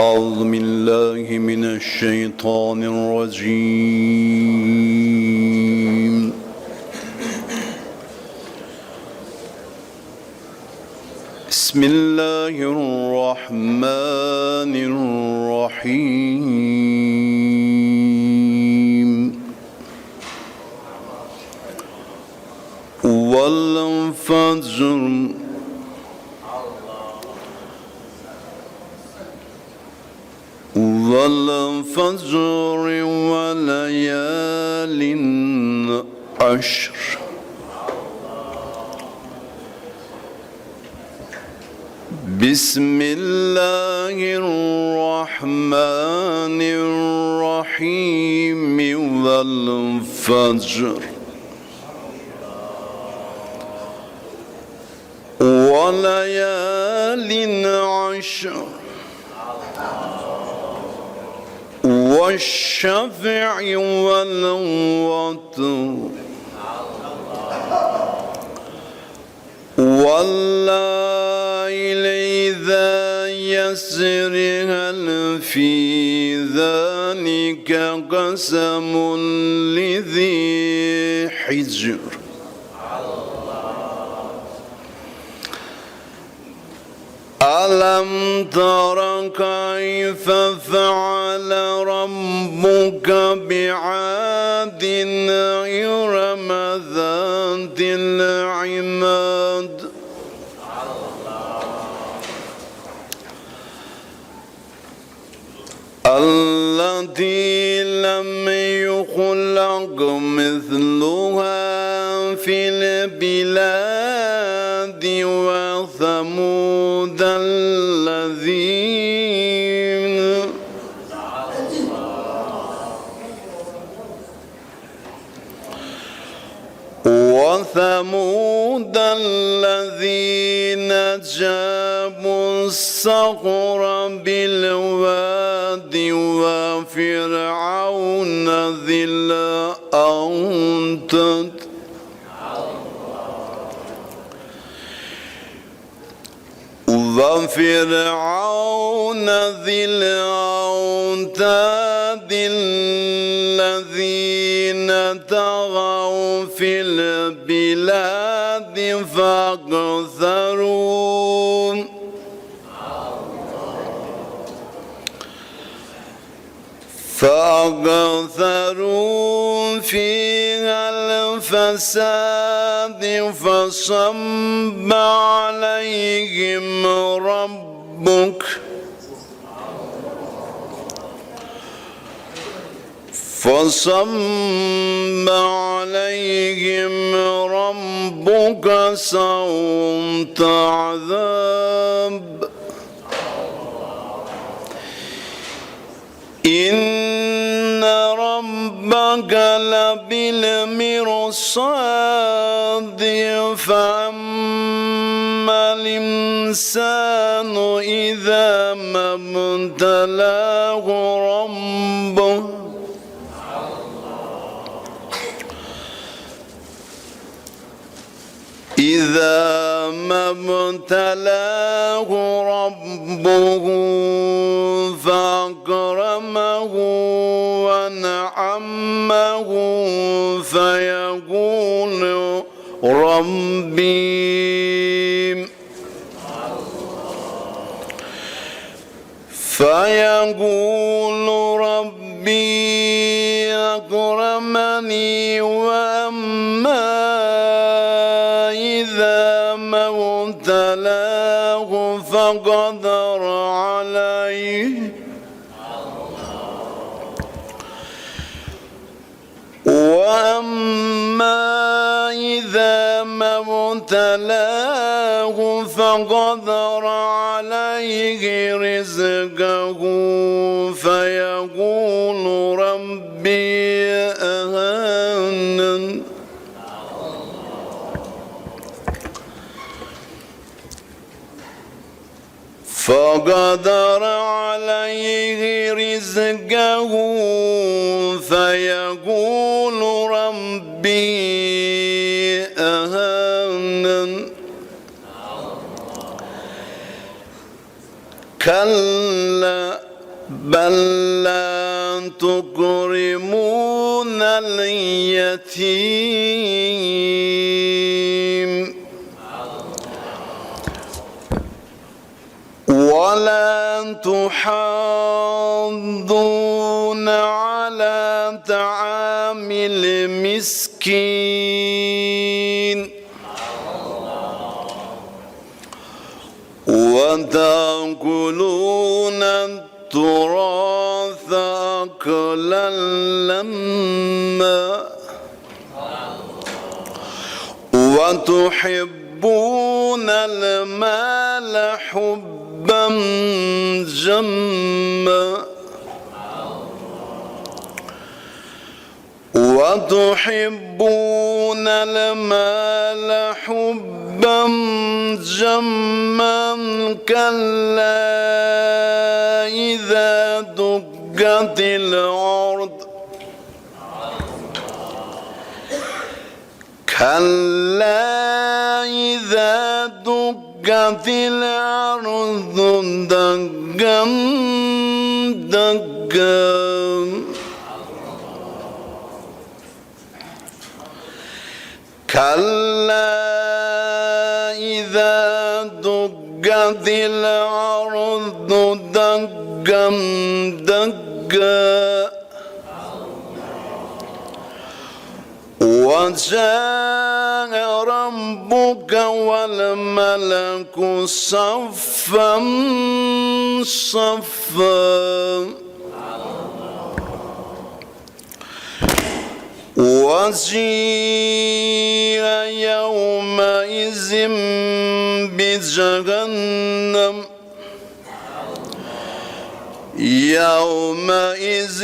أعوذ بالله من الشيطان الرجيم. بسم الله الرحمن الرحيم. والفجر والفجر وليال عشر. بسم الله الرحمن الرحيم. والفجر وليال عشر والشفع والوتر والليل إذا يسر. هل في ذلك قسم لذي حجر. ألم تر كيف فعل ربك بعاد إرم ذات العماد. التي لم يخلق مثلها في البلاد. وثمود الذين جابوا الصخر بالواد. وفرعون ذي الأوتاد الذين طغوا في البلاد فأكثروا فيها الفساد. فصب عليهم ربك صوت عذاب. إن ربك لبالمرصاد. فأما الإنسان إذا ما ابتلاه ربه فأكرمه ونعمه فيقول ربي أكرمني. وأما إذا ما ابتلاه فقدر عليه. وأما إذا ما ابتلاه فقدر عليه رزقه فيقول ربي أهانن. فقدر عليه رزقه فيقول ربي أهانن. كلا بل لا تكرمون اليتيم ولا تحاضون على طعام المسكين وتأكلون التراث أكلا لما وتحبون المال حبا جما وتحبون المال حبا جما كلا إذا دكت الأرض كلا إذا دكت الأرض دكا دكا كلا إذا دكت الأرض دكا دكا وجاء ربك والملك صفا صفا وجيء يومئذ بجهنم يومئذ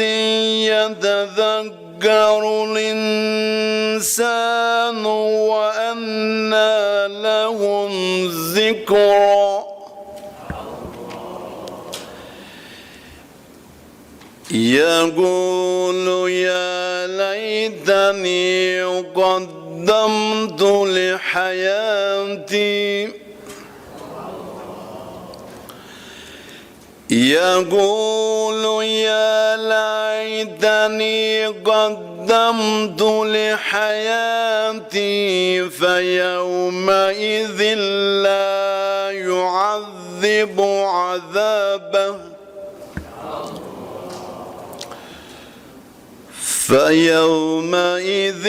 يتذكر الإنسان وأنى له الذكرى يقول يا ليتني قدمت لحياتي يقول يا ليتني قدمت لحياتي فيومئذ لا يعذب عذابه فيومئذ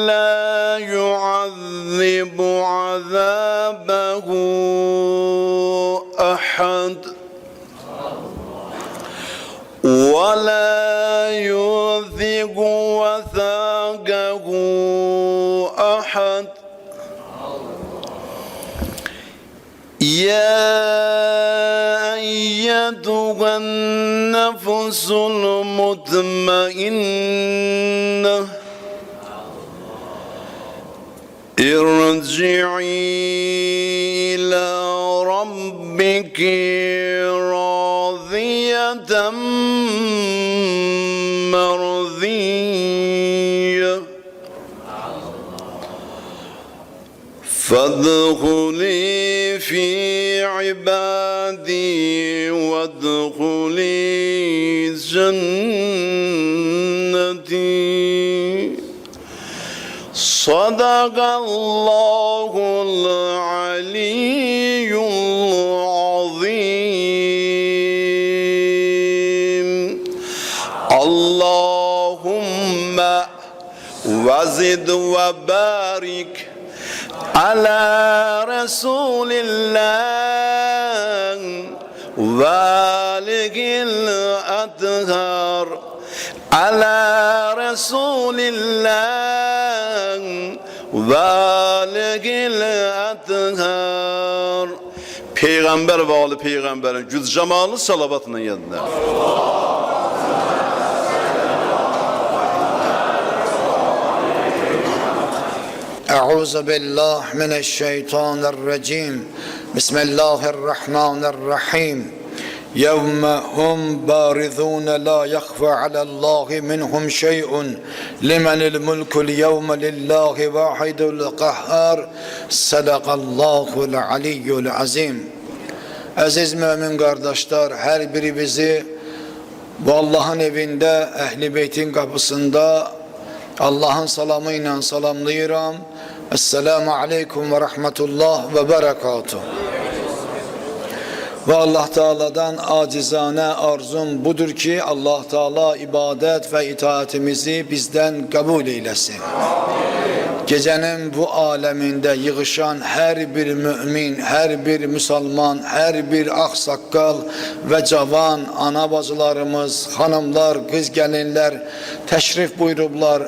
لا يعذب عذابه أحد ولا يوثق وثاقه أحد يا أيتها النفس المطمئنة ارجعي إلى ربك راضية مرضية فادخلي في عبادي وادخلي جنتي صدق الله العلي العظيم اللهم وزد وبارك على رسول الله وآله الأطهار على رسول الله وآله الأطهار Peygamber ve Ali Peygamber'in cüz cemalı salavatına yediler. أعوذ بالله من الشيطان الرجيم بسم الله الرحمن الرحيم يوم هم بارزون لا يخفى على الله منهم شيء لمن الملك اليوم لله واحد القهار صدق الله العلي العظيم. Aziz mümin kardeşler, her biri bizi Bu Allah'ın evinde, Ehl-i Beyt'in kapısında Allah'ın salamıyla salamlayıram. Esselamu aleyküm ve rahmetullah ve berekatuhu. Ve Allah Teala'dan acizane arzum budur ki Allah Teala ibadet ve itaatimizi bizden kabul eylesin. Gecenin bu aleminde yığışan her bir mümin, her bir Müslüman, her bir aksakkal ve cavan ana bacılarımız, hanımlar, kız gelinler teşrif buyurublar.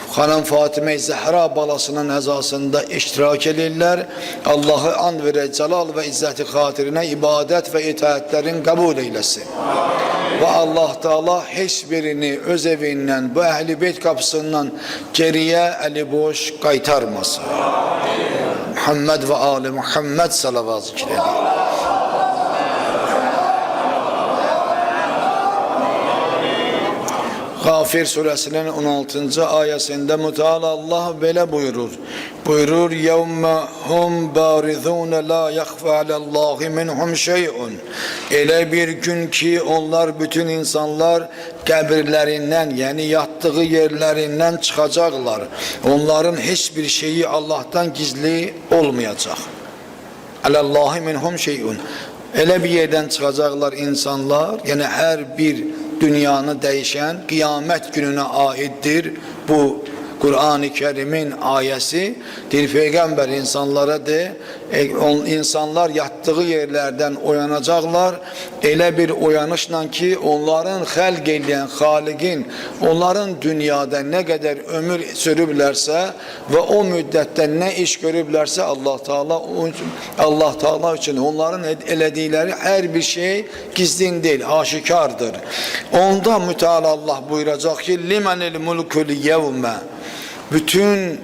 Hanım Fatime-i Zehra balasının əzasında iştirak edirlər. Allah'ı and verə, celal ve izzeti xatirinə ibadet ve itaatlerin kabul eylesin. Ve Allah Teala heç birini öz evindən, bu Ehl-i Beyt kapısından geriye eli boş qaytarmasın. Muhammed ve Ali Muhammed salavat zikredir. Gafir suresinin 16. ayesinde Müteala Allah böyle buyurur. Buyurur yevme hum barizune la yakhfa alallahi minhum şey'un. Elə bir gün ki onlar bütün insanlar kabirlerinden yani yattığı yerlerinden çıkacaklar. Onların hiçbir şeyi Allah'tan gizli olmayacak. Alallahi minhum şey'un. Elə bir yerden çıkacaklar insanlar yani her bir dünyanı değişen kıyamet gününe aittir bu Kur'an-ı Kerim'in ayesi. Peygamber insanlara de insanlar yattığı yerlerden uyanacaklar. Elə bir uyanışla ki onların halq edən Haligin onların dünyada ne kadar ömür sürüblərsə ve o müddette ne iş görüblərsə Allah Teala için onların elədikləri her bir şey gizlin değil, aşikardır. Onda Müteala Allah buyuracak ki limenil mulkul yevme. Bütün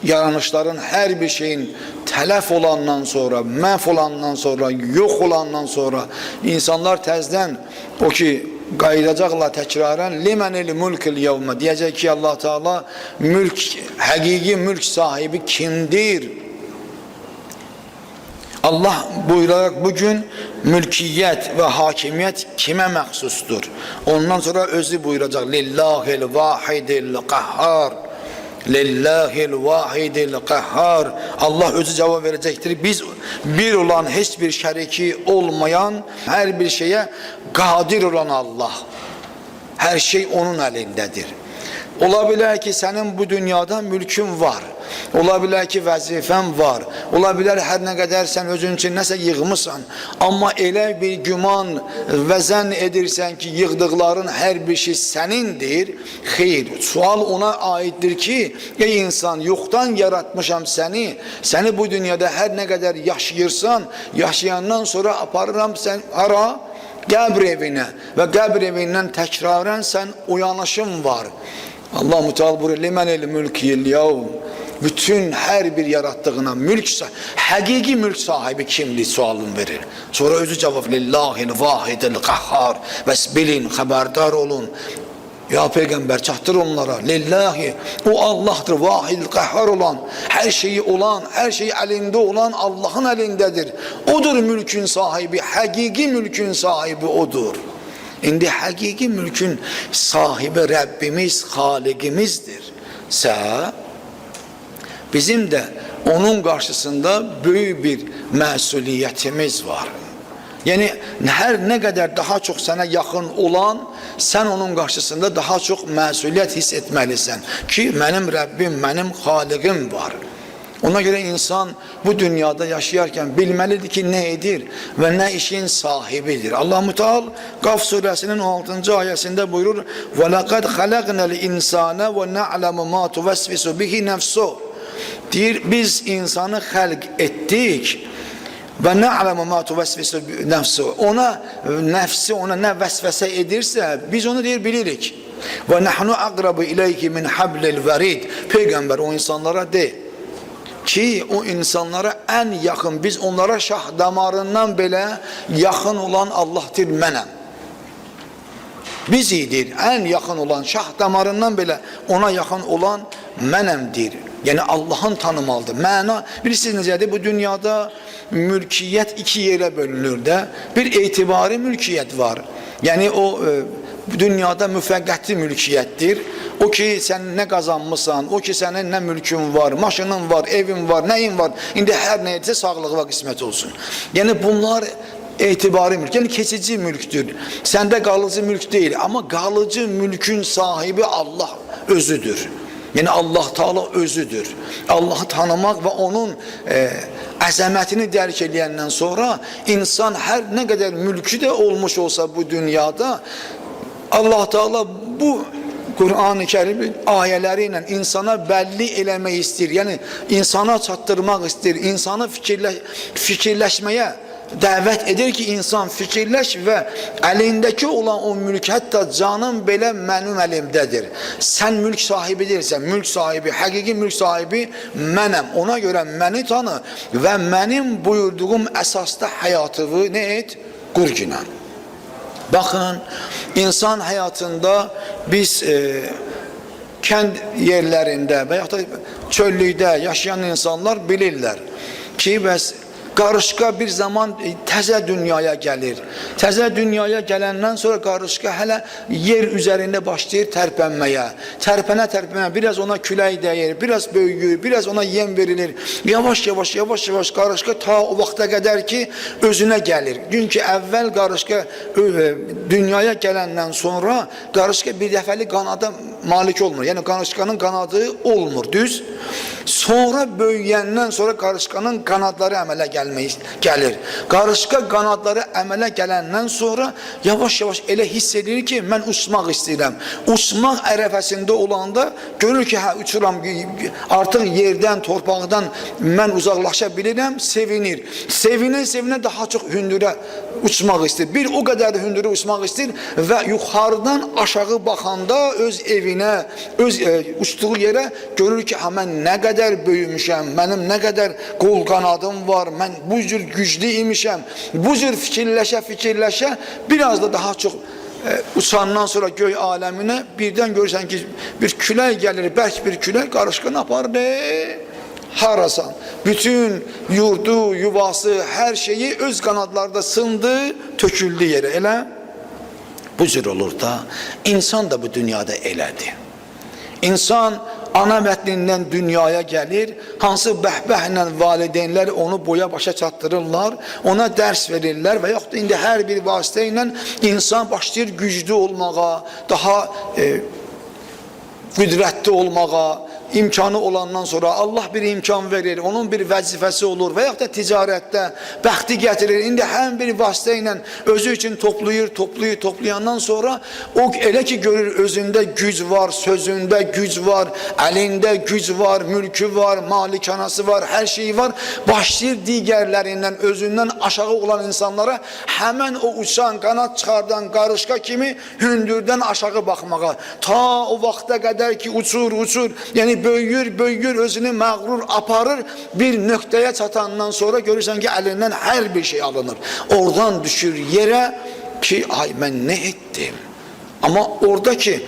yaranışların her bir şeyin telef olandan sonra, məhv olandan sonra, yok olandan sonra insanlar təzdən o ki qayıdacaqlar təkrarən limenil mulkul yevme diyecek ki Allah Teala mülk, hakiki mülk sahibi kimdir? Allah buyurarak bugün mülkiyet ve hakimiyet kime məxsustur? Ondan sonra özü buyuracak lillahil vahidil qahhar. Lillahil vahidil qahhar. Allah özü cevap verecektir. Biz bir olan hiçbir şeriki olmayan her bir şeye kadir olan Allah. Her şey onun elindedir. Olabilir ki senin bu dünyada mülkün var. Olabilir ki vazifen var. Olabilir her ne kadar sen özün için nəsə yığmışsan. Ama elə bir güman ve zənn edirsən ki yığdıqların her bir şey senindir. Xeyr. Sual ona aittir ki ey insan yoktan yaratmışam seni. Seni bu dünyada her ne kadar yaşayırsan yaşayandan sonra aparıram sen ara qəbr evinə ve qəbr evindən təkrarən sen uyanışın var. Allah Müteala buyuruyor limenil mülkiyil yevm. Bütün her bir yarattığına mülk, hakiki mülk sahibi kimdir sualını verir. Sonra özü cevap lillahil vahidil qahhar. Bilin, haberdar olun. Ya Peygamber çattır onlara. Lillahi, o Allah'tır, vahidil qahhar olan, her şeyi olan, her şey elinde olan Allah'ın elindedir. Odur mülkün sahibi, hakiki mülkün sahibi odur. İndi hakiki mülkün sahibi Rabbimiz, Haligimizdir. Bizim de onun karşısında büyük bir məsuliyyətimiz var. Yani her ne kadar daha çok sana yakın olan, sen onun karşısında daha çok məsuliyyət hiss etmelisin. Ki benim Rabbim, benim Haligim var. Ona göre insan bu dünyada yaşayarken bilmelidir ki nedir ve ne işin sahibidir. Allah Müteala Kaf suresinin 16. ayesinde buyurur وَلَقَدْ خَلَقْنَا الْاِنْسَانَ وَنَعْلَمُ مَا تُوَسْوِسُ بِهِ نَفْسُ. Deyir biz insanı halq ettik ve na'lemu ma tuvesvisu nefsu. Ona nefsi ona ne vesvese edirse biz onu deyir bilirik. Ve nahnu aqrabu ileyki min hablil verid. Peygamber o insanlara de ki o insanlara en yakın biz onlara şah damarından bile yakın olan Allah'tır menem. Bizidir en yakın olan şah damarından bile ona yakın olan menemdir. Yəni Allahın tanımalıdır. Məna, bilirsiniz necədir? Bu dünyada mülkiyyət iki yerə bölünür də. Bir etibari mülkiyyət var. Yəni o dünyada müvəqqəti mülkiyyətdir. O ki sən nə qazanmısan, o ki sənin nə mülkün var, maşının var, evin var, nəyin var. İndi hər nə edirsə sağlığa qismət olsun. Yəni bunlar etibari mülk, yəni keçici mülktür. Səndə qalıcı mülk deyil, amma qalıcı mülkün sahibi Allah özüdür. Yəni Allah Taala özüdür. Allahı tanımaq və onun əzəmətini dərk edəndən sonra insan hər nə qədər mülkü də olmuş olsa bu dünyada, Allah Taala bu Qur'an-ı Kərim ayələri ilə insana bəlli eləmək istəyir. Yəni insana çatdırmaq istəyir, insanı fikirləşməyə dəvət edir ki, insan fikirləş və əlindəki olan o mülk, hətta canın belə mənim əlimdədir. Sən mülk sahibi deyilsən, mülk sahibi, həqiqi mülk sahibi mənəm. Ona görə məni tanı və mənim buyurduğum əsasda həyatını nə et? Qur günə. Baxın, insan həyatında biz kənd yerlərində və yaxud da çöllükdə yaşayan insanlar bilirlər ki, bəs qarışqa bir zaman təzə dünyaya gəlir. Təzə dünyaya gələndən sonra qarışqa hələ yer üzərində başlayır tərpənməyə. Tərpənə, biraz ona külək dəyir, biraz böyüyür, biraz ona yem verilir. Yavaş-yavaş qarışqa ta o vaxta qədər ki, özünə gəlir. Çünki əvvəl qarışqa dünyaya gələndən sonra qarışqa bir dəfəli qanada malik olmur. Yəni qarışqanın qanadı olmur, düz. Sonra böyüyəndən sonra qarışqanın qanadları əmələ gəlir. Qarışqa qanadları əmələ gələndən sonra yavaş-yavaş elə hiss edir ki, mən uçmaq istəyirəm. Uçmaq ərəfəsində olanda görür ki, hə, uçuram, artıq yerdən, torpaqdan mən uzaqlaşa bilirəm, sevinir. Sevinə daha çox hündürə uçmaq istəyir. Bir o qədər hündürə uçmaq istəyir və yuxarıdan aşağı baxanda öz evinə, öz uçduğu yerə görür ki, hə, mən nə qədər böyümüşəm, mənim nə qədər qol qanadım var, mən bu cür güclü imişəm. Bu cür fikirləşə biraz da daha çox uçandan sonra göy aləminə birdən görürsən ki, bir külək gəlir, bərk bir külək qarışqanı aparır, harasan. Bütün yurdu, yuvası, hər şeyi öz qanadlarda sındı, töküldü yerə. Elə bu cür olur da, insan da bu dünyada elədir. İnsan ana mətnindən dünyaya gəlir, hansı bəhbəhlə valideynlər onu boya başa çatdırırlar, ona dərs verirlər və yaxud da indi hər bir vasitə ilə insan başlayır güclü olmağa, daha qüdrətli olmağa, imkanı olandan sonra Allah bir imkan verir, onun bir vəzifəsi olur və yaxud da ticarətdə bəxti gətirir. İndi hər bir vasitə ilə özü üçün toplayandan sonra o elə ki görür özündə güc var, sözündə güc var, əlində güc var, mülkü var, malikanası var, hər şeyi var. Başlayır digərlərindən, özündən aşağı olan insanlara həmən o uçan, qanad çıxardan qarışqa kimi hündürdən aşağı baxmağa. Ta o vaxta qədər ki uçur, yəni böyüyür, özünü məğrur aparır, bir nöqtəyə çatandan sonra görürsən ki, əlindən hər bir şey alınır. Oradan düşür yerə ki, ay mən nə etdim? Amma orada ki,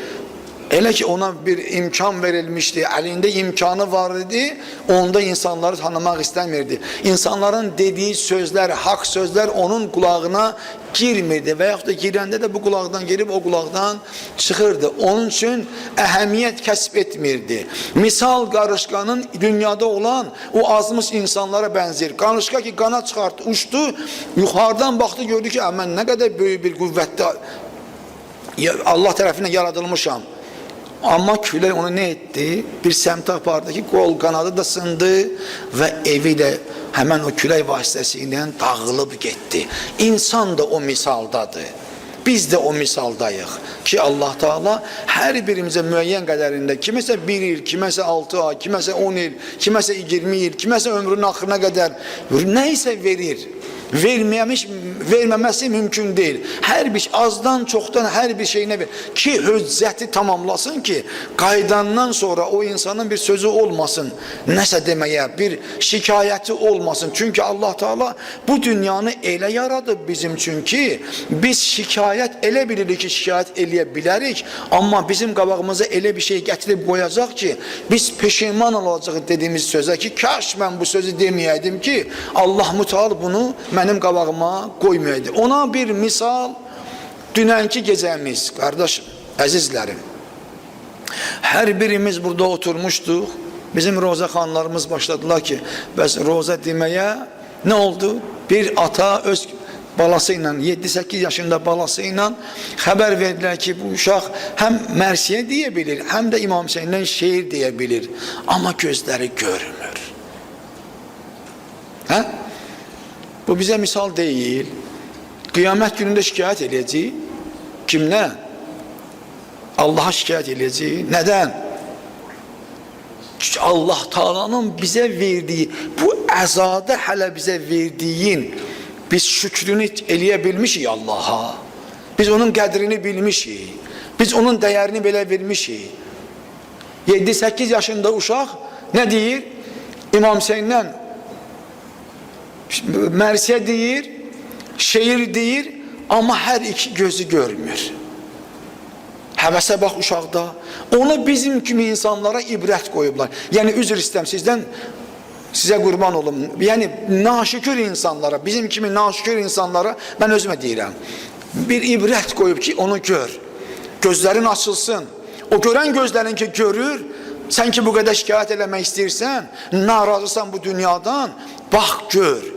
elə ki ona bir imkan verilmişdi, əlində imkanı var idi, onda insanları tanımaq istəmirdi. İnsanların dediği sözlər, haqq sözlər onun qulağına girmirdi və yaxud da girəndə də bu qulaqdan girib o qulaqdan çıxırdı. Onun üçün əhəmiyyət kəsb etmirdi. Misal qarışqanın dünyada olan o azmış insanlara bənzir. Qarışqa ki qanad çıxartdı, uçdu, yuxarıdan baxdı, gördü ki, mən nə qədər böyük bir qüvvətdə Allah tərəfindən yaradılmışam. Amma külək onu nə etdi? Bir səmtə apardı ki, qol qanadı da sındı və evi də həmən o külək vasitəsilə dağılıb getdi. İnsan da o misaldadır. Biz də o misaldayıq ki, Allah Taala hər birimizə müəyyən qədərində, kiməsə 1 il, kiməsə 6 ay, kiməsə 10 il, kiməsə 20 il, kiməsə ömrünün axırına qədər nə isə verir. verməməsi mümkün deyil. Hər bir azdan çoxdan hər bir şeyinə ver ki, hüccəti tamamlasın ki, qaydandan sonra o insanın bir sözü olmasın, nəsə deməyə, bir şikayəti olmasın. Çünki Allah Teala bu dünyanı elə yaradıb bizim üçün ki, biz şikayət elə bilirik ki, şikayət eləyə bilərik, amma bizim qabağımıza elə bir şey gətirib qoyacaq ki, biz peşiman olacaq dediyimiz sözə ki, kaş mən bu sözü deməyəydim ki, Allah Müteal bunu mənim qabağıma qoymayaydı. Ona bir misal, dünənki gecəmiz, qardaşım, əzizlərim, hər birimiz burada oturmuşduq, bizim Roza xanlarımız başladılar ki, bəs Roza deməyə nə oldu? Bir ata öz balası ilə, 7-8 yaşında balası ilə xəbər verdilər ki, bu uşaq həm mərsiyə deyə bilir, həm də İmam Hüseyndən şeir deyə bilir, amma gözləri görmür. Hə? Bu bizə misal deyil. Qiyamət günündə şikayət eləyəcək. Kimlə? Allaha şikayət eləyəcək. Nədən? Çünki Allah Taala'nın bizə verdiyi, bu əzada hələ bizə verdiyin, biz şükrünü eləyə bilmişik Allaha. Biz onun qədrini bilmişik. Biz onun dəyərini belə vermişik. 7-8 yaşında uşaq nə deyir? İmam Hüseyndən mərsiyə deyir, şeir deyir, amma hər iki gözü görmür. Həvəsə bax uşaqda. Onu bizim kimi insanlara ibrət qoyublar. Yəni üzr istəm sizdən, sizə qurban olum. Yəni naşükür insanlara, bizim kimi naşükür insanlara mən özümə deyirəm. Bir ibrət qoyub ki, onu gör. Gözlərin açılsın. O görən gözlərin ki görür, sən ki bu qədər şikayət eləmək istəyirsən, narazısan bu dünyadan, bax gör.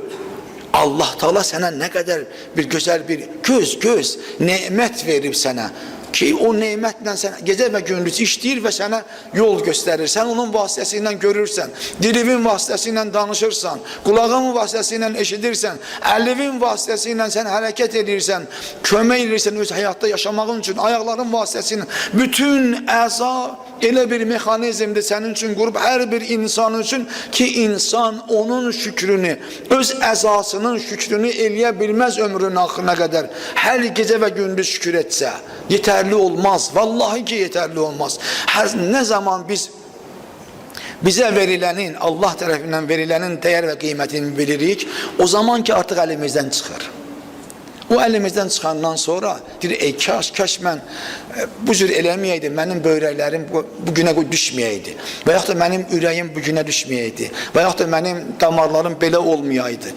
Allah Teala sənə nə qədər bir gözəl bir göz nemət verib sənə. Ki o nemətlə sən gecə və gündüz işləyir və sənə yol göstərir. Sən onun vasitəsilə görürsən, dilivin vasitəsilə danışırsan, qulağın vasitəsilə eşidirsən, əlivin vasitəsilə sən hərəkət edirsən, kömək edirsən öz həyatda yaşamağın üçün, ayaqların vasitəsilə. Bütün əza elə bir mexanizmdir sənin üçün qurub hər bir insan üçün ki, insan onun şükrünü, öz əzasının şükrünü eləyə bilməz ömrünün axırına qədər. Hər gecə və gündüz şükür etsə, yetərli olmaz. Vallahi ki yetərli olmaz. Nə zaman biz bizə verilənin, Allah tərəfindən verilənin dəyər və qiymətini bilirik, o zaman ki artıq əlimizdən çıxır. O əlimizdən çıxandan sonra deyir, ey kaş mən bu cür eləməyəydi, mənim böyrəklərim bu günə düşməyəydi və yaxud da mənim ürəyim bu günə düşməyəydi və yaxud da mənim damarlarım belə olmayaydı.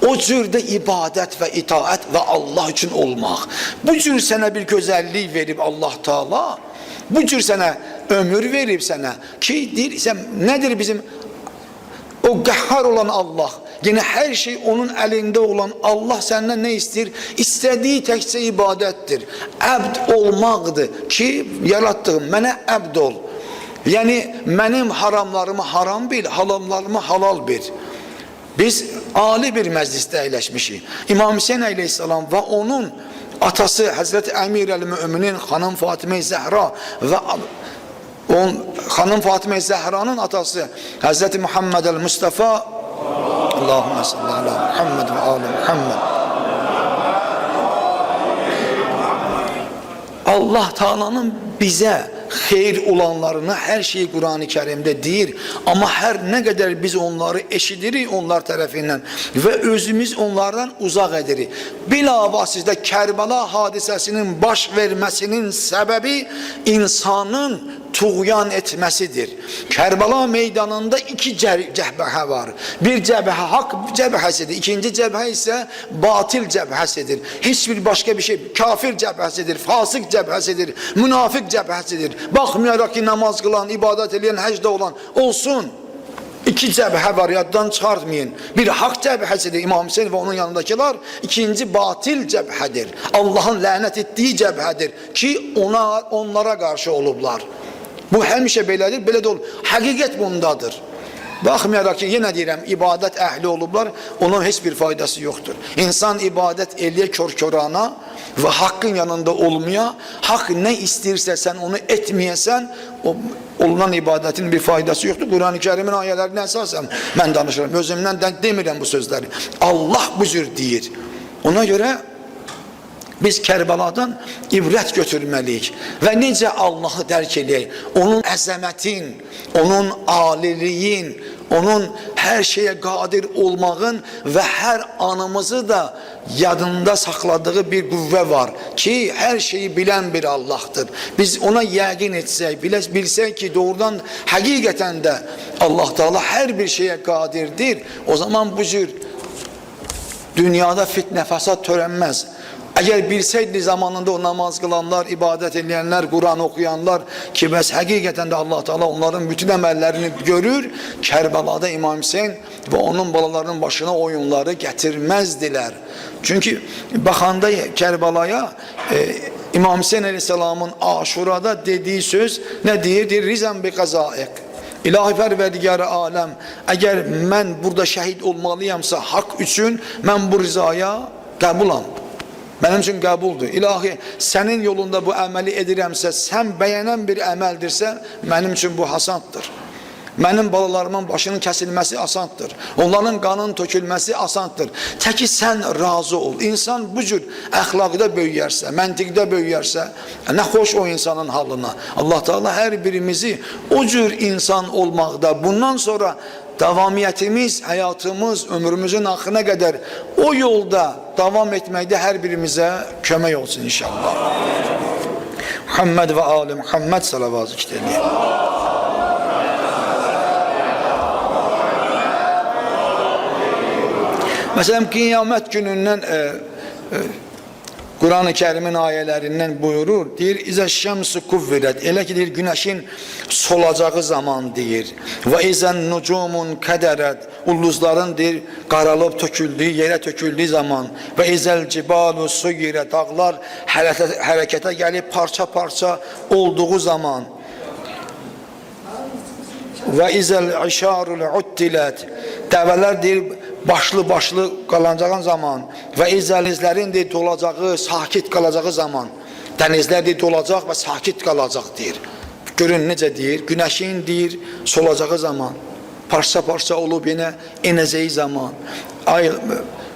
O cürdə ibadət və itaət və Allah üçün olmaq. Bu cür sənə bir gözəllik verib Allah Teala, bu cür sənə ömür verib sənə ki, deyirsən, nədir bizim o qəhhar olan Allah, yine hər şey onun əlində olan Allah səndən nə istəyir? İstədiyi təkcə ibadətdir. Əbd olmaqdır ki, yaratdığım, mənə əbd ol. Yəni, mənim haramlarımı haram bil, halallarımı halal bil. Biz ali bir məclisdə əyləşmişik. İmam Hüseyin əleyhissalam və onun atası Həzrəti Əmir əl-Müminin xanım Fatimə Zəhra və xanım Fatimə Zəhranın atası Həzrəti Muhammed el-Mustafa Allahümme salli ala Muhammed və ala Muhammed. Allah Teala'nın bizə xeyir olanlarını hər şey Qur'an-ı Kərimdə deyir. Amma hər nə qədər biz onları eşidirik onlar tərəfindən və özümüz onlardan uzaq edirik. Bilavasitə Kərbəla hadisəsinin baş verməsinin səbəbi insanın tuğyan etməsidir. Kərbəla meydanında iki cəbhə var. Bir cəbhə haqq cəbhəsidir. İkinci cəbhə isə batil cəbhəsidir. Heç bir başqa bir şey, kafir cəbhəsidir, fasıq cəbhəsidir, münafiq cəbhəsidir. Baxmayaraq ki, namaz qılan, ibadət edən, həcdə olan olsun. İki cəbhə var, yaddan çıxartmayın. Bir haqq cəbhəsidir İmam Hüseyin və onun yanındakılar. İkinci batil cəbhədir. Allahın lənət etdiyi cəbhədir ki, onlara qarşı olublar. Bu həmişə belədir, belə də olur. Həqiqət bundadır. Baxmayaraq ki, yenə deyirəm, ibadət əhli olublar, onun heç bir faydası yoxdur. İnsan ibadət eləyə kör-körana və haqqın yanında olmaya, haqq nə istəyirsə sən onu etməyəsən, olunan ibadətin bir faydası yoxdur. Quran-ı Kərimin ayələrinə əsasən mən danışıram, özümdən demirəm bu sözləri. Allah bu cür deyir. Ona görə biz Kərbaladan ibrət götürməliyik və necə Allahı dərk eləyək, onun əzəmətin, onun aliliyin, onun hər şeyə qadir olmağın və hər anımızı da yadında saxladığı bir qüvvə var ki, hər şeyi bilən bir Allahdır. Biz ona yəqin etsək, bilsək ki, doğrudan həqiqətən də Allah Teala hər bir şeyə qadirdir, o zaman bu cür dünyada fitnə fəsad törənməz. Əgər bilsəydi zamanında o namaz qılanlar, ibadət edənlər, Quran oxuyanlar ki, bəs həqiqətən də Allah Teala onların bütün əməllərini görür, Kərbəlada İmam Hüseyin və onun balalarının başına oyunları gətirməzdilər. Çünki baxanda Kərbəlaya İmam Hüseyin əleyhissalamın Aşurada dediyi söz nə deyir? Deyir, rizən bi qəzaiq. İlahi Pərverdigarı aləm, əgər mən burada şəhid olmalıyamsa haqq üçün, mən bu rizaya qəbulam. Mənim üçün qəbuldur. İlahi, sənin yolunda bu əməli edirəmsə, sən bəyənən bir əməldirsə, mənim üçün bu hasandır. Mənim balalarımın başının kəsilməsi asandır. Onların qanın tökülməsi asandır. Təki sən razı ol. İnsan bu cür əxlaqda böyüyərsə, məntiqdə böyüyərsə, nə xoş o insanın halına. Allah Teala hər birimizi o cür insan olmaqda, bundan sonra davamiyyətimiz, həyatımız, ömrümüzün axırına qədər o yolda davam etməkdə hər birimizə kömək olsun inşallah. Muhammed və Ali Muhammed salavat zikr edin. Məsələn, qiyamət günündən Quran-ı Kərimin ayələrindən buyurur, deyir, İzə şəmsi kuvvirət, elə ki, deyir, günəşin solacağı zaman deyir, və izən nucumun qədərət, ulduzların deyir, qaralıb töküldüyü, yerə töküldüyü zaman, və izəl cibalu suyirə, dağlar hərəkətə gəlib parça-parça olduğu zaman, və izəl işarul uttilət, dəvələr deyir, başlı-başlı qalacağın zaman və dənizlərin deyir, dolacağı, sakit qalacağı zaman, dənizlər deyir, dolacaq və sakit qalacaq deyir. Görün necə deyir, günəşin deyir, solacağı zaman, parça-parça olub yenə enəcəyi zaman,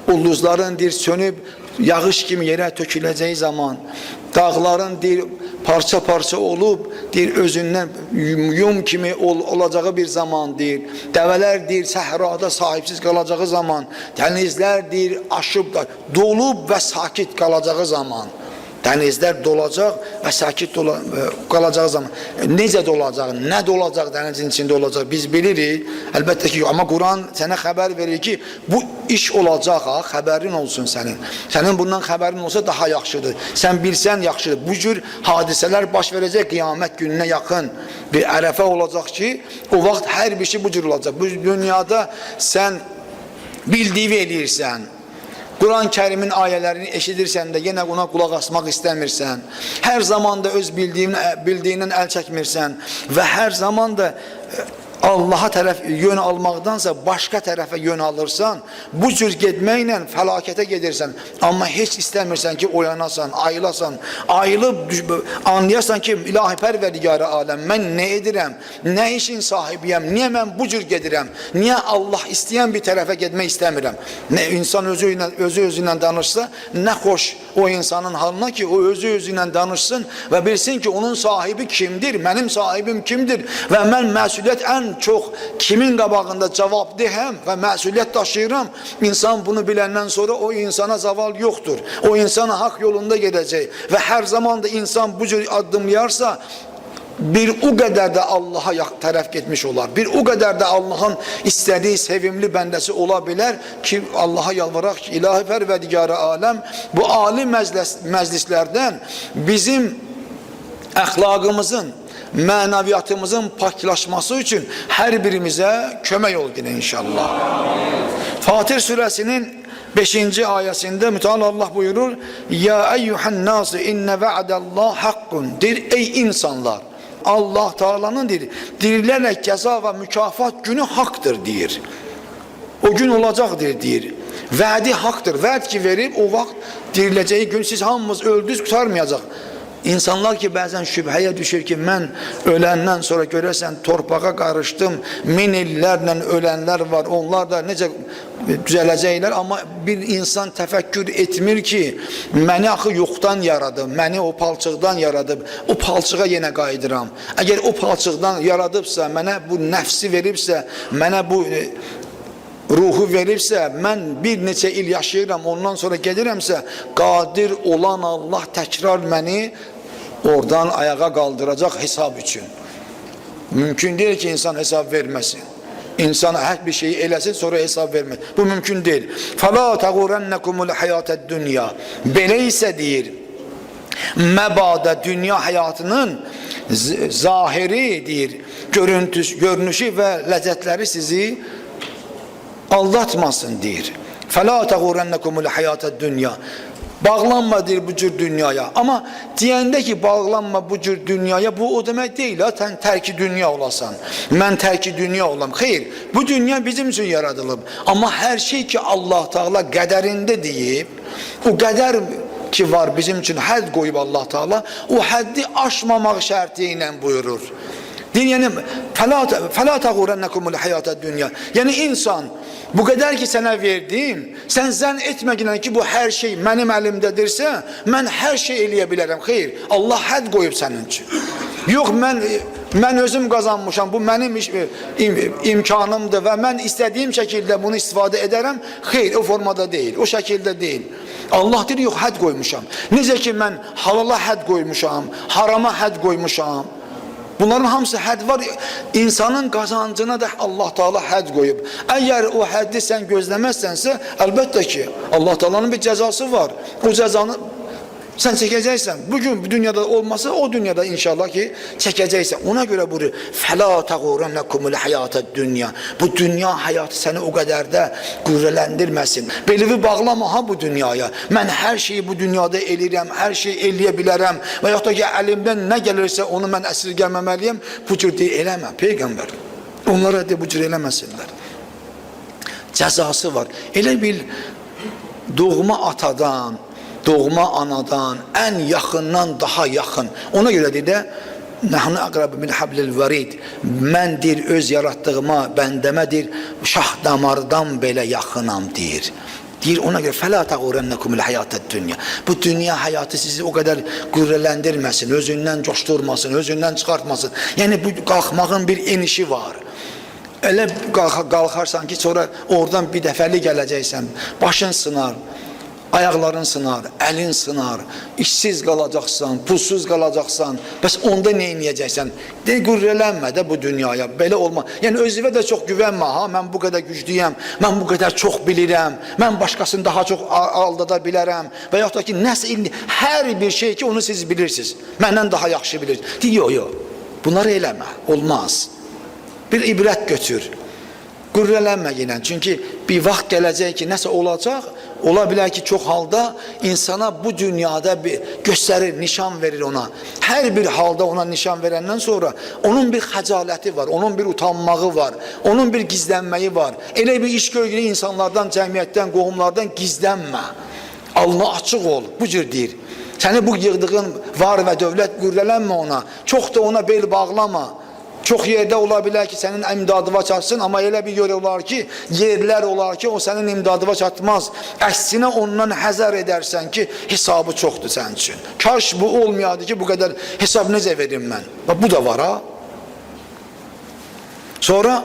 ulduzların deyir, sönüb, yağış kimi yerə töküləcəyi zaman, dağların deyir, parça-parça olub, deyir, özündən yum kimi olacağı bir zaman deyir. Dəvələr deyir, səhrada sahibsiz qalacağı zaman, dənizlər deyir, aşıb da, dolub və sakit qalacağı zaman. Dənizlər dolacaq və sakit qalacağı zaman. Necə dolacaq, nə dolacaq dənizin içində olacaq biz bilirik. Əlbəttə ki, amma Quran sənə xəbər verir ki, bu iş olacaq, xəbərin olsun sənin. Sənin bundan xəbərin olsa daha yaxşıdır. Sən bilsən yaxşıdır. Bu cür hadisələr baş verəcək qiyamət gününə yaxın bir ərəfə olacaq ki, o vaxt hər bir şey bu cür olacaq. Bu dünyada sən bildiyi eləyirsən. Quran-Kərimin ayələrini eşidirsən də yenə ona qulaq asmaq istəmirsən. Hər zaman da öz bildiyindən əl çəkmirsən və hər zaman da Allaha tərəf yön almaqdansa başqa tərəfə yön alırsan, bu cür getməklə fəlakətə gedirsən. Amma heç istəmirsən ki, oyanasan, ayılasan, ayılıb anlayasan ki, ilahi pərverdigarı aləm, mən nə edirəm, nə işin sahibiyəm, niyə mən bu cür gedirəm, niyə Allah istəyən bir tərəfə getmək istəmirəm. Nə insan özü-özündən danışsa, nə xoş o insanın halına ki, o özü-özündən danışsın və bilsin ki, onun sahibi kimdir, mənim sahibim kimdir və mən məsuliyyət ən çox kimin qabağında cavabdehəm və məsuliyyət daşıyıram. İnsan bunu biləndən sonra o insana zaval yoxdur. O insana haqq yolunda gedəcək və hər zaman da insan bu cür addımlayarsa bir o qədər də Allaha tərəf getmiş olar. Bir o qədər də Allahın istədiyi sevimli bəndəsi ola bilər ki, Allaha yalvaraq ki, ilahi pərverdigarı aləm bu ali məclislərdən bizim əxlaqımızın, mənəviyyatımızın paklaşması üçün hər birimizə kömək ol yine inşallah. Fatir surəsinin 5-ci ayəsində Müteala Allah buyurur: Ya eyyuhan nasu inne va'dallah haqqun. Deyir, ey insanlar, Allah Taala'nın deyir, dirilərək cəza və mükafat günü haqdır deyir. O gün olacaqdır deyir. Vədi haqdır. Vəd ki verib o vaxt diriləcəyi gün siz hamımız öldünüz, qurtarmayacaq. İnsanlar ki bəzən şübhəyə düşür ki, mən öləndən sonra görəsən torpağa qarışdım, min illərlə ölənlər var, onlar da necə düzələcəklər, amma bir insan təfəkkür etmir ki, məni axı yoxdan yaradıb, məni o palçıqdan yaradıb, o palçığa yenə qayıdıram. Əgər o palçıqdan yaradıbsa, mənə bu nəfsi veribsə, mənə bu ruhu veribsə, mən bir neçə il yaşayıram, ondan sonra gedirəmsə, qadir olan Allah təkrar məni oradan ayağa qaldıracaq hesab üçün. Mümkün deyil ki, insan hesab verməsin. İnsan hər bir şeyi eləsin, sonra hesab verməsin. Bu mümkün deyil. فَلَا تَغُرَنَّكُمُ الْحَيَاةَ الدُّنْيَا Belə isə deyir, məbada dünya həyatının zahiri deyir, görünüşü və ləzzətləri sizi aldatmasın deyir. فَلَا تَغُرَنَّكُمُ الْحَيَاةَ الدُّنْيَا Bağlanma deyir bu cür dünyaya. Amma deyəndə ki, bağlanma bu cür dünyaya, bu o demək deyil, sən tərki dünya olasan. Mən tərki dünya olam. Xeyr, bu dünya bizim üçün yaradılıb. Amma hər şey ki Allah Teala qədərində deyib, o qədər ki var bizim üçün hədd qoyub Allah Teala, o həddi aşmamaq şərti ilə buyurur. Deyir, yəni, فَلَا تَغُرَنَّكُمُ الْحَيَاةَ الدُّنْيَا Yəni insan, bu qədər ki sənə verdim, sən zənn etməklə ki, bu hər şey mənim əlimdədirsə, mən hər şey eləyə bilərəm. Xeyr, Allah hədd qoyub sənin üçün. Yox, mən özüm qazanmışam, bu mənim imkanımdır və mən istədiyim şəkildə bunu istifadə edərəm. Xeyr, o formada deyil, o şəkildə deyil. Allah deyir, yox, hədd qoymuşam. Necə ki, mən halala hədd qoymuşam, harama hədd qoymuşam. Bunların hamısı hədd var. İnsanın qazancına da Allah Teala hədd qoyub. Əgər o həddi sən gözləməzsənsə, əlbəttə ki, Allah Teala'nın bir cəzası var. O cəzanı sən çəkəcəksən. Bugün bu dünyada olmasa, o dünyada inşallah ki çəkəcəksən. Ona görə buyurur, فَلَا تَغُرَنَّكُمُ الْحَيَاةَ الدُّنْيَا Bu dünya həyatı səni o qədər də qürrələndirməsin. Belivi bağlama ha bu dünyaya. Mən hər şeyi bu dünyada eləyirəm, hər şeyi eləyə bilərəm və yaxud da ki, əlimdən nə gəlirsə onu mən əsirgəməməliyəm. Bu cür deyil, eləmə, Peyğəmbər. Onlara de bu cür eləməsinlər. Cəzası var. Elə bil doğma atadan, doğma anadan, ən yaxından daha yaxın. Ona görə deyir də, nəhnu əqrəb min hablil varid. Mən deyir, öz yaratdığıma, bəndəmədir, şah damardan belə yaxınam deyir. Deyir, ona görə, fələ təğurənləkum il-həyatət dünya. Bu dünya həyatı sizi o qədər qürrələndirməsin, özündən coşturmasın, özündən çıxartmasın. Yəni, bu qalxmağın bir enişi var. Elə qalxarsan ki, sonra oradan bir dəfəli gələcəksən, başın sınar, ayaqların sınar, əlin sınar, işsiz qalacaqsan, pulsuz qalacaqsan, bəs onda nə edəcəksən? Qürrələnmə də bu dünyaya, belə olma. Yəni özünə də çox güvənmə, ha, mən bu qədər güclüyəm, mən bu qədər çox bilirəm, mən başqasını daha çox aldada bilərəm və yaxud da ki, nəsə hər bir şey ki, onu siz bilirsiniz, məndən daha yaxşı bilirsiniz. Deyir, yox, bunları eləmə, olmaz. Bir ibrət götür. Qürrələnmə yenə. Çünki bir vaxt gələcək ki, nəsə olacaq, ola bilər ki, çox halda insana bu dünyada bir göstərir, nişan verir ona. Hər bir halda ona nişan verəndən sonra onun bir xəcaləti var, onun bir utanmağı var, onun bir gizlənməyi var. Elə bir iş gör ki, insanlardan, cəmiyyətdən, qohumlardan gizlənmə. Alnı açıq ol, bu cür deyir. Səni bu yığdığın var və dövlət qürrələnmə ona, çox da ona bel bağlama. Çox yerdə ola bilər ki, sənin imdadıva çatsın, amma elə bir yer olar ki, yerlər olar ki, o sənin imdadıva çatmaz. Əksinə ondan həzər edərsən ki, hesabı çoxdur sənin üçün. Kaş bu olmayadı ki, bu qədər hesab necə verim mən? Bu da var, ha? Sonra,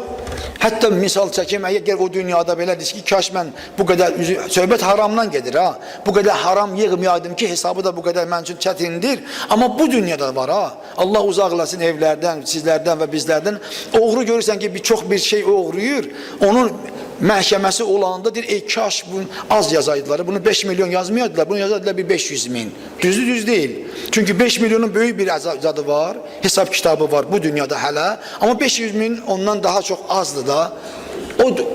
hətta misal çəkim, əgər o dünyada belədir ki, kaş mən bu qədər, söhbət haramdan gedir, ha? Bu qədər haram yığmayaydım ki, hesabı da bu qədər mən üçün çətindir. Amma bu dünyada var, ha? Allah uzaqlasın evlərdən, sizlərdən və bizlərdən. Oğru görürsən ki, çox bir şey oğruyur, onun məhkəməsi olanda deyir, kaş bunu az yazaydılar, bunu 5 milyon yazmayaydılar, bunu yazaydılar bir 500 min. Düz değil. Çünki 5 milyonun böyük bir azadı var, hesab kitabı var bu dünyada hələ, amma 500 min ondan daha çox azdır da,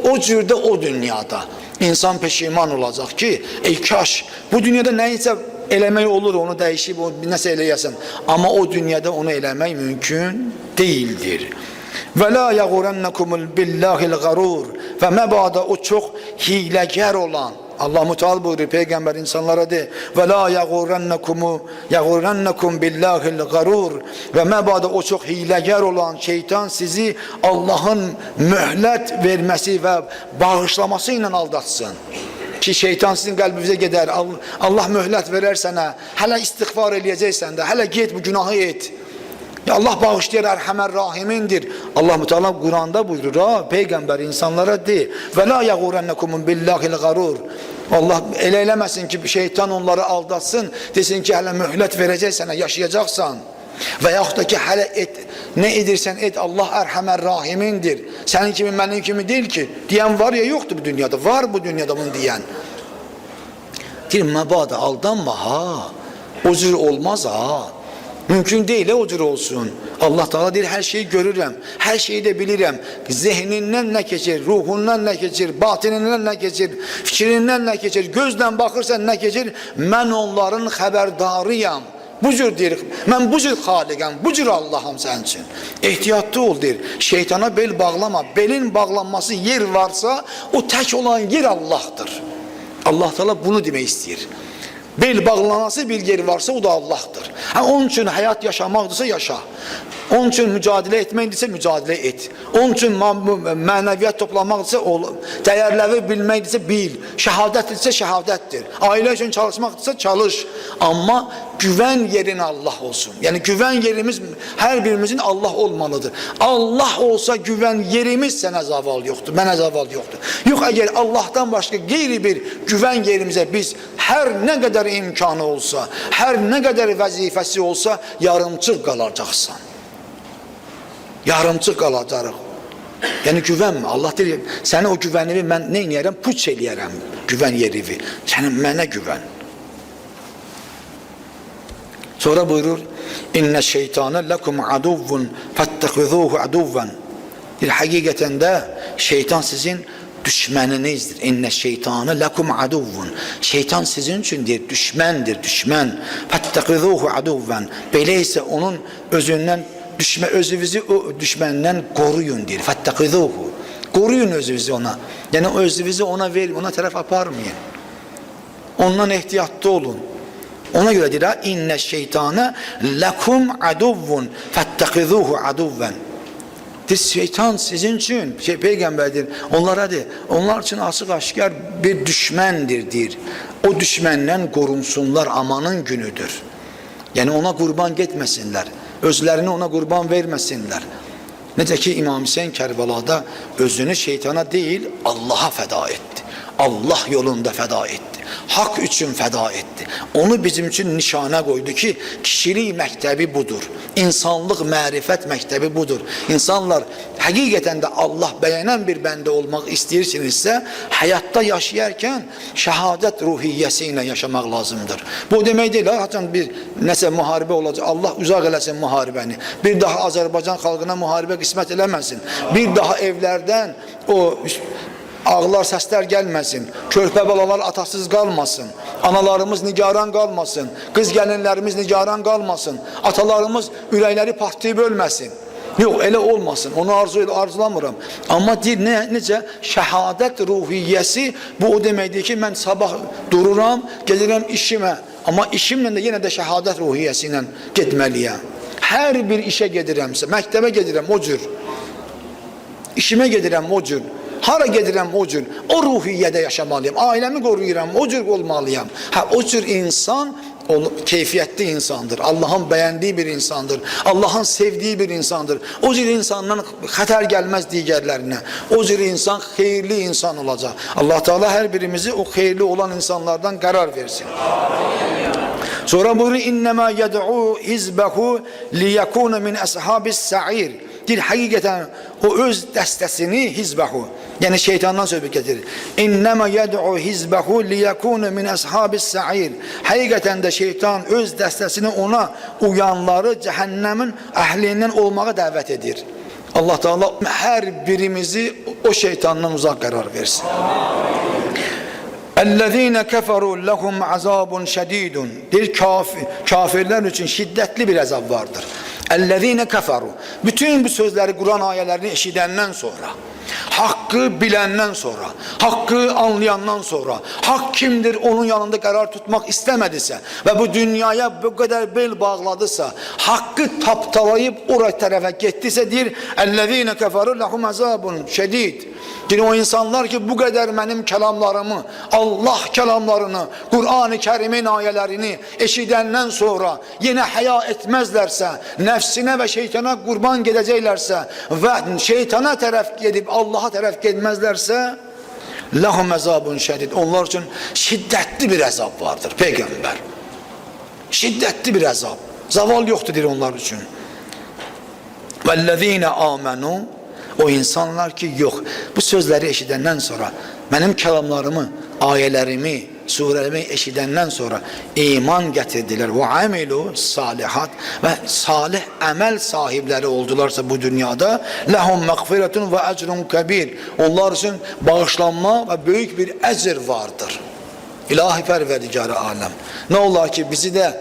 o cürdə o dünyada. İnsan peşiman olacaq ki, kaş bu dünyada nəyisə eləmək olur, onu dəyişib, nəsə eləyəsən. Amma o dünyada onu eləmək mümkün deyildir. Və la yəğurannakumul billahil qarur. Və məbada o çox hiləgər olan, Allah Müteal buyurur peygamber insanlara de ve la yagurrannakum billahil garur ve mebada o çok hilegar olan şeytan sizi Allah'ın mühlet vermesi ve bağışlamasıyla aldatsın. Ki şeytan sizin kalbinize gider. Allah mühlet verer sana. Hele istiğfar eləyəcəksən de. Hele git bu günahı et. Ya Allah bağışlayır, Erhamer Rahimindir. Allah Müteala Kur'an'da buyurur ha, peygamber insanlara de ve la yagurrannakum billahil garur. Allah elə eləməsin ki şeytan onları aldatsın, desin ki hələ mühlət verəcək sənə, yaşayacaqsan. Və yaxud da ki hələ et, nə edirsən et, Allah Erhamer Rahimindir. Sənin kimi, mənim kimi deyil ki. Deyən var ya yoxdur bu dünyada, var bu dünyada bunu deyən. Deyir, məbada aldanma ha, o cür olmaz ha. Mümkün değil o cür olsun. Allah Teala deyir, her şeyi görürəm, her şeyi de bilirəm. Zehnindən ne keçir, ruhundan ne keçir, batinindən ne keçir, fikrindən ne keçir, gözdən baxırsan ne keçir, mən onların xəbərdarıyam. Bu cür deyir, mən bu cür xaliqəm, bu cür Allah'ım sənin üçün. Ehtiyatlı ol deyir, şeytana bel bağlama, belin bağlanması yer varsa, o tek olan yer Allah'tır. Allah Teala bunu demək istəyir. Bel bağlanası bir yer varsa o da Allah'tır. Onun için hayat yaşamaqdırsa yaşa. Onun için mücadele etməkdirsə mücadele et. Onun için mənəviyyat toplamaqdırsa dəyərləri bilməkdirsə bil. Şəhadətdirsə şəhadətdir. Ailə üçün çalışmaqdırsa çalış. Amma güvən yerin Allah olsun. Yani güvən yerimiz her birimizin Allah olmalıdır. Allah olsa güvən yerimiz sənə zaval yoxdur, mənə zaval yoxdur. Yox, əgər Allah'tan başka qeyri bir güvən yerimize biz her ne kadar imkanı olsa, her ne kadar vəzifəsi olsa yarımçıq qalacaqsan. Yarımçıq qalacaq. Yani güvənmə. Allah deyir, səni o güvənimi mən nə eləyərəm? Puç eləyərəm güvən yerivi. Sənin mənə güvən. Sonra buyurur, İnne şeytane lekum aduvvun fettehizuhu aduvven. Hakikaten de şeytan sizin düşmeninizdir. İnne şeytane lekum aduvvun. Şeytan sizin içindir, düşmendir, düşmen. Fettehizuhu aduvven. Beleyse onun özünden özünüzü o düşmenden koruyun der. Fettehizuhu. Koruyun özünüzü ona. Yani özünüzü ona verin, ona taraf aparmayın. Ondan ehtiyatlı olun. Ona göre der, inne şeytane lekum aduvvun fettehizuhu aduvven. Şeytan sizin için, peygamberdir, onlara de, onlar için açık aşikar bir düşmendir der. O düşmenden korunsunlar, amanın günüdür. Yani ona kurban gitmesinler, özlerini ona kurban vermesinler. Necə ki İmam Hüseyin Kərbalada özünü şeytana değil Allah'a feda etti. Allah yolunda feda etti. Hak üçün feda etti. Onu bizim için nişana koydu ki kişilik mektebi budur. İnsanlık mərifət mektebi budur. İnsanlar hakikaten de Allah beğenen bir bende olmak istəyirsinizsə hayatta yaşayarken şehadet ruhiyyəsiyle yaşamak lazımdır. Bu demek değil, hatta bir nəsə muharebe olacak. Allah uzak eləsin muharebeni. Bir daha Azərbaycan xalqına muharebe qismət eləməsin. Bir daha evlerden o ağlar səslər gəlməsin, körpə balalar atasız qalmasın, analarımız nigaran qalmasın, qız gəlinlərimiz nigaran qalmasın, atalarımız ürəkləri partlayıb ölməsin. Yox, elə olmasın, onu arzulamıram. Amma deyir, necə şəhadət ruhiyyəsi, bu o deməkdir ki, mən sabah dururam, gəlirəm işimə, amma işimlə də yenə də şəhadət ruhiyyəsi ilə getməliyəm. Hər bir işə gedirəmsə, məktəbə gedirəm o cür, işimə gedirəm o cür, hara gedirəm o cür, o ruhiyyədə yaşamalıyım, ailəmi qoruyuram, o cür olmalıyım. O cür insan keyfiyyətli insandır, Allah'ın beğendiği bir insandır, Allah'ın sevdiği bir insandır. O cür insandan xətər gəlməz digərlərinə, o cür insan xeyirli insan olacaq. Allah Teala her birimizi o xeyirli olan insanlardan qərar versin. Sonra buyuruyor, innema yed'u hizbehu liyekuna min ashabis sa'ir. Deyir, hakikaten o öz dəstəsini hizbəhu, yani şeytandan söhbət getirir. İnnəmə yəd'u hizbəhu liyəkunu min əshabis sa'ir. Hakikaten de şeytan öz dəstəsini ona uyanları cəhənnəmin əhlindən olmağa dəvət edir. Allah Teala her birimizi o şeytandan uzak qərar versin. Ellezine keferu lehum azabun şedidun. Deyir kafirler için şiddetli bir azab vardır. Ellezine keferu. Bütün bu sözleri, Kur'an ayelerini eşidenden sonra, hakkı bilenden sonra, hakkı anlayandan sonra, hak kimdir onun yanında karar tutmak istemediyse ve bu dünyaya bu kadar bel bağladısa, hakkı taptalayıp oraya tarafa gittiyse deyir, ellezine keferu lehum azabun şedid. Deyir o insanlar ki bu kadar benim kelamlarımı, Allah kelamlarını, Kur'an-ı Kerim'in ayelerini eşidenden sonra yine haya etmezlerse, nefsine ve şeytana kurban gideceklerse ve şeytana taraf gidip Allah'a taraf gitmezlerse lahum azabun şedid. Onlar için şiddetli bir azap vardır peygamber. Şiddetli bir azap. Zaval yoktur deyir onlar için. Vellezine amenu. O insanlar ki yok. Bu sözleri eşidenden sonra, benim kelamlarımı, ayelerimi, surelerimi eşidenden sonra iman getirdiler. Ve amilu salihat ve salih amel sahipleri oldularsa bu dünyada lehum mağfiretun ve ecrun kebir. Onlar için bağışlanma ve büyük bir ecir vardır. İlahi perverdigar-ı alem. Ne ola ki bizi de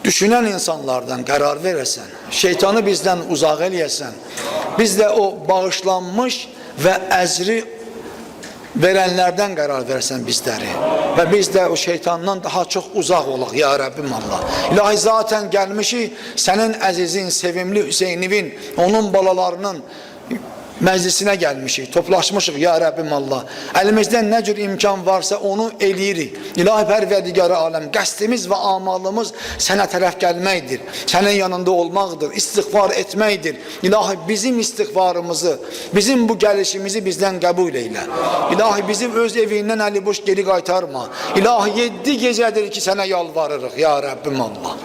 düşünen insanlardan karar verirsen, şeytanı bizden uzak eləyəsən, biz de o bağışlanmış ve ecri verenlerden karar versen bizleri ve biz de o şeytandan daha çok uzak olaq ya Rabbim Allah. İlahi zaten gelmişi senin azizin, sevimli Hüseyin'in, onun balalarının meclisine gelmişik, toplaşmışıq ya Rabbim Allah. Elimizden ne cür imkan varsa onu eləyirik. İlahi Pərverdigar-ı aləm, qəsdimiz ve amalımız sənə tərəf gəlməkdir. Sənin yanında olmaqdır, istiğfar etməkdir. İlahi bizim istiğfarımızı, bizim bu gelişimizi bizden kabul eyle. İlahi bizim öz evinden əli boş geri qaytarma. İlahi 7 gecedir ki sənə yalvarırıq ya Rabbim Allah.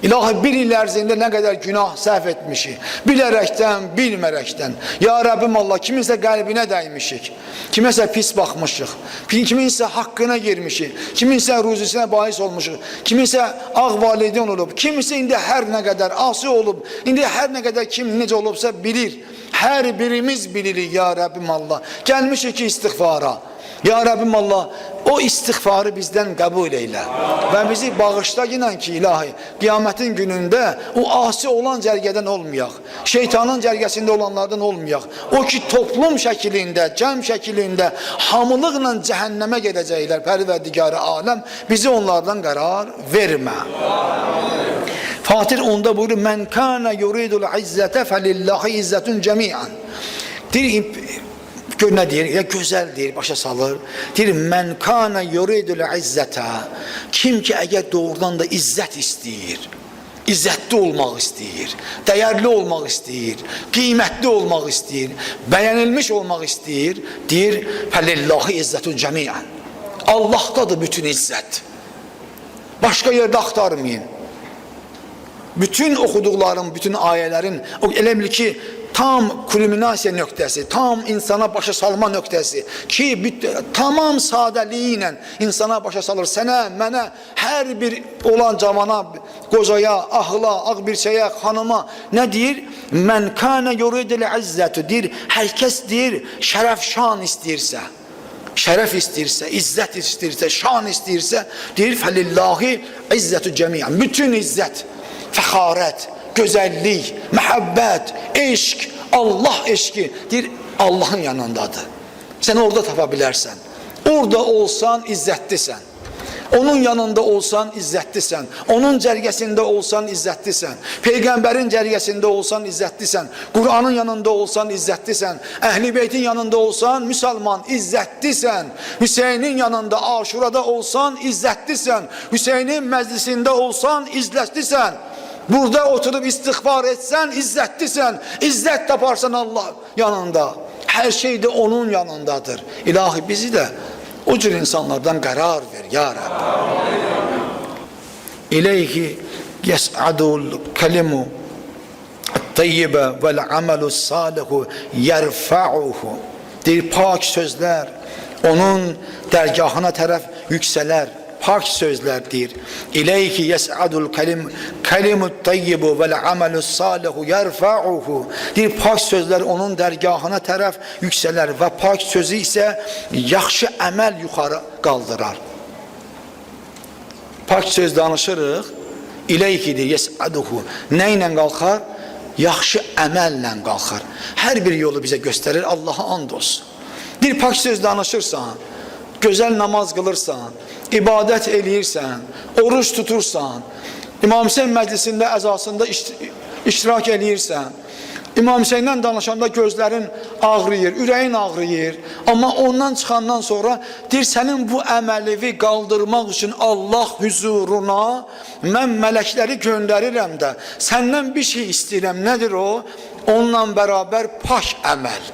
İlahi bir il ərzində ne kadar günah səhv etmişik. Bilərekten, bilmərəkdən. Ya Rabbim Allah, kiminsə qəlbinə dəymişik. Kiminsə pis baxmışıq. Kiminsə haqqına girmişik. Kiminsə ruzisinə bahis olmuşuq. Kiminsə ağ valideyn olub. Kiminsə indi hər nə qədər asi olub. İndi hər nə qədər kim necə olubsa bilir. Hər birimiz bilirik ya Rabbim Allah. Gəlmişik ki istiğfara. Ya Rabbim Allah, o istiğfarı bizden kabul eyle ve bizi bağışla yine ki ilahi kıyametin gününde o asi olan cərgədən olmayaq, şeytanın cərgəsində olanlardan olmayaq. O ki toplum şəklində, cəm şəklində hamılıqla cəhənnəmə gedəcəklər. Pərverdigar-ı aləm, bizi onlardan qərar vermə. Fatir onda buyurur, mən kana yuridul izzətə fəlillahi izzətun cəmiən. Gör ne deyir? Ya güzel deyir, başa salır. Deyir, mən kana yuridul izzətə. Kim ki əgər doğrudan da izzət istəyir, izzətli olmaq istəyir, dəyərli olmaq istəyir, qiymətli olmaq istəyir, bəyənilmiş olmaq istəyir, deyir, fəlillahi izzətun cəmiən. Allah'tadır bütün izzət. Başka yerde aktarmayın. Bütün okuduqlarım, bütün ayələrin, elə bil ki, tam kulminasiya nöqtəsi, tam insana başa salma nöqtəsi ki, tamam sadəliyi ilə insana başa salır. Sənə, mənə, hər bir olan camana, qocaya, ahıla, ağbirçəyə, xanıma nə deyir? Mən kənə yuridil izzətü deyir. Hər kəs deyir, şərəf şan istəyirsə, şərəf istəyirsə, izzət istəyirsə, şan istəyirsə, deyir, fəlillahi izzətü cəmiyyən. Bütün izzət, fəxarət, gözəllik, məhəbbət, eşq, Allah eşqi deyir, Allah'ın yanındadır. Sen orada tapa bilərsən. Orada olsan izzətlisən. Onun yanında olsan izzətlisən. Onun cərgəsində olsan izzətlisən. Peygamberin cərgəsində olsan izzətlisən. Kur'an'ın yanında olsan izzətlisən. Əhl-i Beytin yanında olsan Müslüman izzətlisən. Hüseynin yanında Aşurada olsan izzətlisən. Hüseynin məclisində olsan izzətlisən. Burada oturup istiğfar etsen izzetlisən. İzzet taparsan Allah yanında. Her şey de onun yanındadır. İlahi bizi de o cür insanlardan karar ver ya Rabbi. İleyhi yes'adul kelimu tayyibe vel amelus salihu yerfa'uhu. Deyir, pak sözler onun dergahına taraf yükseler. pak sözlerdir. İleyki yes'adul kelimut tayyibu vel amelus salihu yerfa'uhu. Deyir, pak sözler onun dərgahına tərəf yüksələr və pak sözü isə yaxşı əməl yuxarı qaldırar. Pak söz danışırıq, ileykidir yes'aduhu. Nə ilə qalxar? Yaxşı əməllə qalxar. Hər bir yolu bizə göstərir, Allaha and olsun. Bir pak söz danışırsan, gözəl namaz qılırsan, ibadət eləyirsən, oruç tutursan, İmam Hüseyin məclisində, əzasında iştirak eləyirsən, İmam Hüseyndən danışanda gözlərin ağrıyır, ürəyin ağrıyır. Amma ondan çıxandan sonra deyir, sənin bu əməlivi qaldırmaq üçün Allah huzuruna mən mələkləri göndərirəm də, səndən bir şey istəyirəm. Nədir o? Onunla bərabər pak əməl.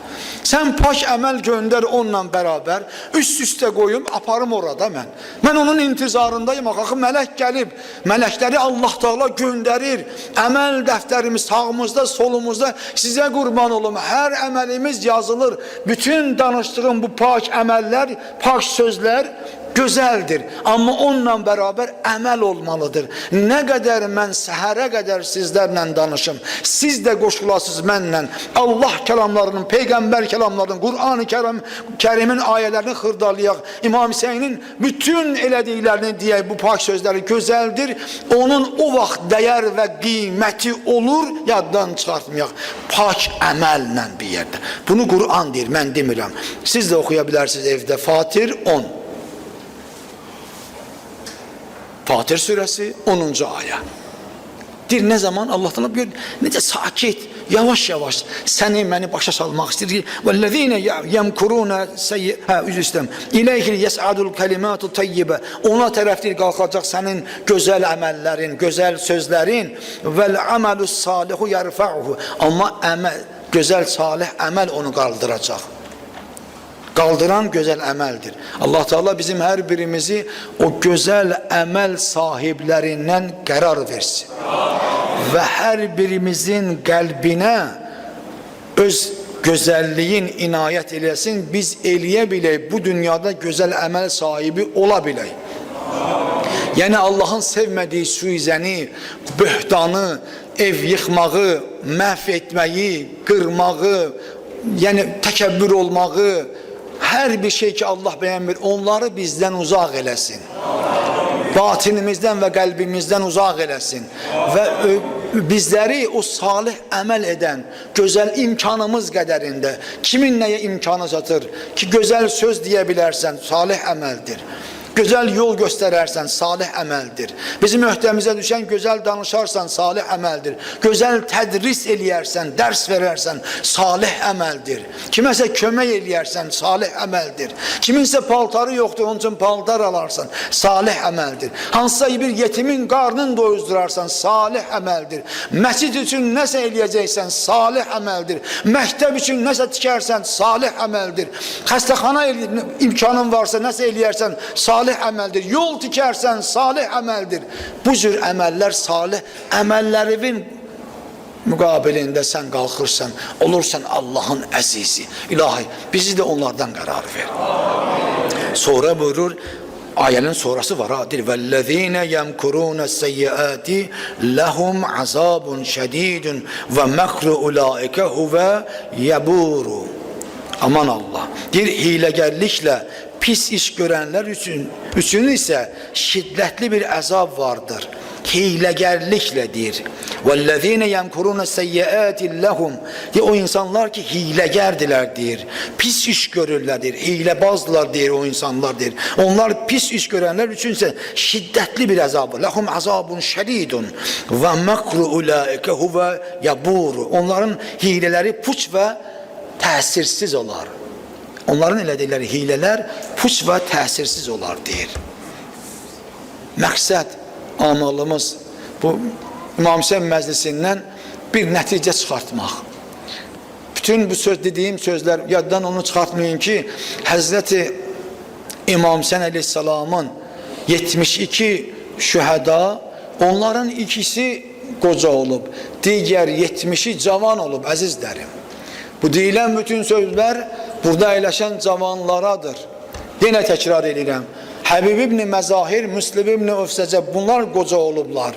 Sən pak əməl göndər onunla bərabər, üst-üstə qoyum, aparım orada mən. Mən onun intizarındayım, axı mələk gəlib, mələkləri Allah Teala göndərir. Əməl dəftərimiz sağımızda, solumuzda, sizə qurban olum. Hər əməlimiz yazılır. Bütün danışdığım bu pak əməllər, pak sözlər gözəldir. Amma onunla bərabər əməl olmalıdır. Nə qədər mən səhərə qədər sizlərlə danışım, siz də qoşulasınız mənlə. Allah kəlamlarının, Peyğəmbər kəlamlarının, Qur'an-ı Kərimin ayələrini xırdalayaq. İmam Hüseynin bütün elədiklərini deyək, bu pak sözləri gözəldir. Onun o vaxt dəyər və qiyməti olur, yaddan çıxartmayaq. Pak əməllə bir yerdə. Bunu Qur'an deyir, mən demirəm. Siz də oxuya bilərsiniz evdə. Fatir 10. Fatir surəsi 10-cu ayə. Deyir, nə zaman Allah'tan gör, necə sakit, yavaş-yavaş səni, məni başa salmaq istəyir. وَالَّذ۪ينَ يَمْكُرُونَ İleyhi yes'adul kelimatu tayyibə. Ona tərəfdir qalxacaq sənin gözəl əməllərin, gözəl sözlərin. وَالْعَمَلُ الصَّالِحُ يَرْفَعُهُ. Amma gözəl, salih əməl onu qaldıracaq. Qaldıran gözəl əməldir. Allah Teala bizim hər birimizi o gözəl əməl sahiblərindən qərar versin. Və hər birimizin qəlbinə öz gözəlliyin inayət eləsin, biz eləyə bilək, bu dünyada gözəl əməl sahibi ola bilək. Yəni Allahın sevmədiyi suizəni, böhtanı, ev yıxmağı, məhv etməyi, qırmağı, yəni təkəbbür olmağı, hər bir şey ki Allah bəyənmir, onları bizdən uzaq eləsin. Batinimizdən və qəlbimizdən uzaq eləsin. Və bizləri o salih əməl edən, gözəl imkanımız qədərində, kimin nəyə imkanı çatır ki, gözəl söz deyə bilərsən, salih əməldir. Gözəl yol göstərərsən, salih əməldir. Bizim öhdəmizə düşən gözəl danışarsan, salih əməldir. Gözəl tədris eləyərsən, dərs verərsən, salih əməldir. Kiməsə kömək eləyərsən, salih əməldir. Kiminsə paltarı yoxdur, onun üçün paltar alarsan, salih əməldir. Hansısa bir yetimin qarnını doyuzdurarsan, salih əməldir. Məscid üçün nəsə eləyəcəksən, salih əməldir. Məktəb üçün nəsə tikərsən, salih əməldir. Xəstəxana imkanın varsa, nəsə eləyərsən, salih əməldir. Yol tikərsən, salih əməldir. Bu cür əməllər salih əməllərin müqabilində sən qalxırsan, olursan Allahın əzizi. İlahi, bizi də onlardan qərar ver. Sonra buyurur, ayənin sonrası var. وَالَّذ۪ينَ يَمْكُرُونَ السَّيِّئَاتِ لَهُمْ عَذَابٌ شَد۪يدٌ وَمَكْرُ اُولَٰئِكَ هُوَ يَبُورُ. Aman Allah. Bir hiləgərliklə pis iş görənlər üçün isə şiddətli bir əzab vardır. Hiləgərliklə deyir. وَالَّذ۪ينَ يَمْكُرُونَ السَّيِّئَاتِ لَهُمْ. O insanlar ki hiləgərdirlər deyir. Pis iş görürlər deyir. Hiləbazdılar deyir o insanlar deyir. Onlar pis iş görənlər üçün isə şiddətli bir əzab var. لَهُمْ عَذَابٌ شَد۪يدٌ وَمَكْرُ اُولَٰئِكَ هُوَ يَبُورُ. Onların hilələri puç və təsirsiz olar. Onların elədikləri hilələr puç və təsirsiz olar deyir. Məqsəd, amalımız bu İmam Hüseyin məclisindən bir nəticə çıxartmaq. Bütün bu dediyim sözlər yaddan onu çıxartmayın ki, Həzrəti İmam Hüseyin əleyhissalamın 72 şühəda, onların ikisi qoca olub, digər 70'i cavan olub, əzizlərim. Bu deyilən bütün sözlər burada əyləşən cavanlaradır. Yenə təkrar edirəm. Həbib ibn Məzahir, Müslim ibn Öfsəcə bunlar qoca olublar.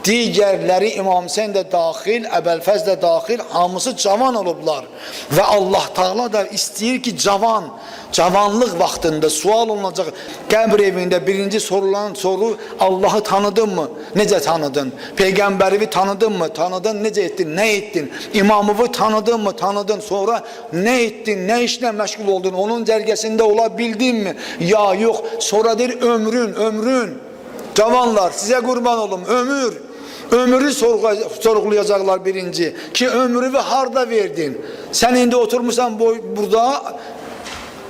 Digərləri İmam Hüseyn də daxil, Əbəlfəz də daxil, hamısı cavan olublar. Və Allah Taala da istəyir ki, cavanlıq vaxtında sual olunacaq. Qəbr evində birinci sorulan soru Allah'ı tanıdın mı? Necə tanıdın? Peyğəmbəri tanıdın mı? Tanıdın, necə etdin? Nə etdin? İmamını tanıdın mı? Tanıdın. Sonra nə etdin? Nə işlə məşğul oldun? Onun cərgəsində ola bildin mi? Ya yox. Sonra deyir ömrün. Cavanlar sizə qurban olum. Ömrü sorgulayacaqlar birinci. Ki ömrünü harda verdin? Sən indi oturmuşsan burada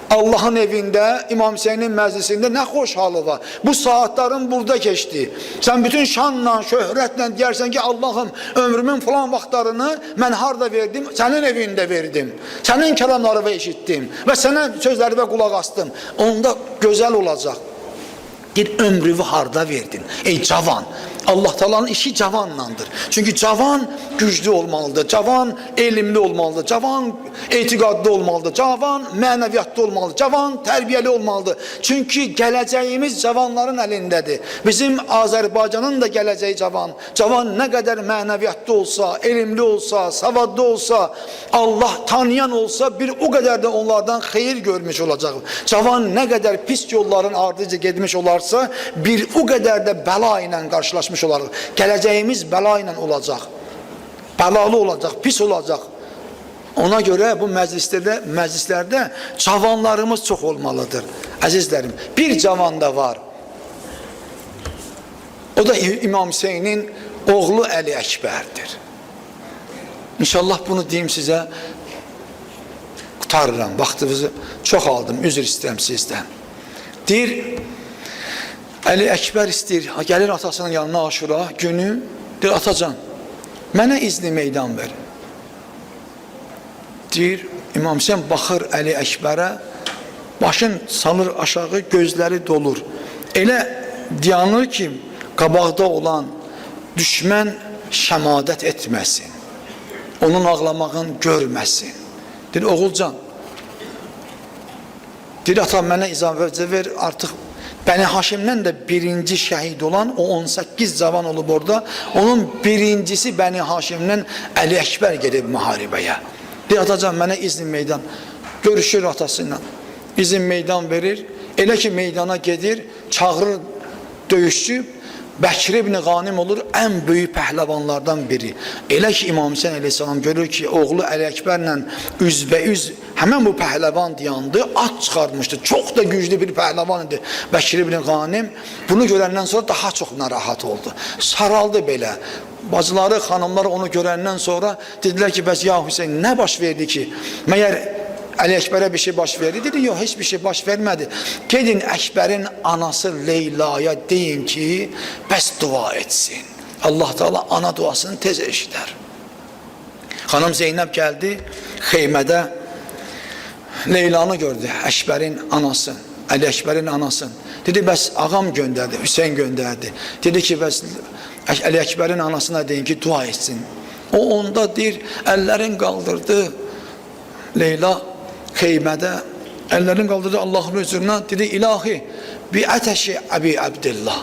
Allah'ın evinde, İmam Hüseyin'in meclisinde ne hoş halı var. Bu saatlerin burada geçti. Sen bütün şanla, şöhretle diyersen ki Allah'ım ömrümün falan vaxtlarını ben harda verdim? Senin evinde verdim. Senin kelamlarını işittim. Ve senin sözlerine kulak astım. Onda güzel olacak. Bir ömrünü harda verdin? Ey cavan. Allah Taala'nın işi cavanlandır. Çünkü cavan güçlü olmalıdır. Cavan elimli olmalıdır. Cavan etiqadlı olmalıdır. Cavan mənəviyyatlı olmalıdır. Cavan terbiyeli olmalıdır. Çünkü geleceğimiz cavanların elindədir. Bizim Azərbaycanın da geleceği cavan. Cavan ne kadar mənəviyyatlı olsa, elimli olsa, savadlı olsa, Allah tanıyan olsa bir o kadar da onlardan xeyir görmüş olacak. Cavan ne kadar pis yolların ardıcı gitmiş olarsa bir o kadar da bela ile karşılaşmış olarıq. Gələcəyimiz bəla ilə olacaq. Bəlalı olacaq, pis olacaq. Ona görə bu məclislərdə cavanlarımız çox olmalıdır. Əzizlərim, bir cavan da var. O da İmam Hüseynin oğlu Əli Əkbərdir. İnşallah bunu deyim sizə, qutarıram, vaxtınızı çox aldım, üzr istəyirəm sizdən. Deyir, Əli Əkbər istəyir, gəlir atasının yanına Aşura günü, deyir, atacan, mənə izni meydan ver. Deyir, İmam Hüseyin baxır Əli Əkbərə, başın salır aşağı, gözləri dolur. Elə dayanır ki, qabaqda olan düşmən şəmadət etməsin, onun ağlamağını görməsin. Deyir, oğulcan, deyir, ata mənə icazə ver, artıq Bəni Haşimdən də birinci şəhid olan, o 18 cavan olub orada, onun birincisi Bəni Haşimdən Əli Əkbər gedib müharibəyə. Deyir, atacan, mənə izin meydan, görüşür atasıyla, izin meydan verir, elə ki meydana gedir, çağırır döyüşçü, Bəkir ibn Qanim olur, ən böyük pəhləvanlardan biri. Elə ki İmam Hüseyin əleyhissalam görür ki, oğlu Əli Əkbərlə üzbəüz həmən bu pəhləvan dayandı, at çıxarmışdı, çox da güclü bir pəhləvan idi Bəkir ibn Qanim. Bunu görəndən sonra daha çox narahat oldu, saraldı belə. Bacıları, xanımlar onu görəndən sonra dedilər ki, bəs ya Hüseyin, nə baş verdi ki, məyər Əli Əkbərə bir şey baş verdi? Dedi, yox, heç bir şey baş vermədi. Gedin Əkbərin anası Leylaya deyin ki, bəs dua etsin. Allah Teala ana duasını tez eşidər. Xanım Zeynəb gəldi, xeymədə Leylanı gördü, Əkbərin anası, Əli Əkbərin anası. Dedi, bəs ağam göndərdi, Hüseyin göndərdi. Dedi ki, bəs Əli Əkbərin anasına deyin ki, dua etsin. O onda deyir, əllərin qaldırdı, Leyla xeymədə əllərini qaldırdı Allahın huzuruna, dedi, ilahi bi ətəşi Əbi Əbdillah,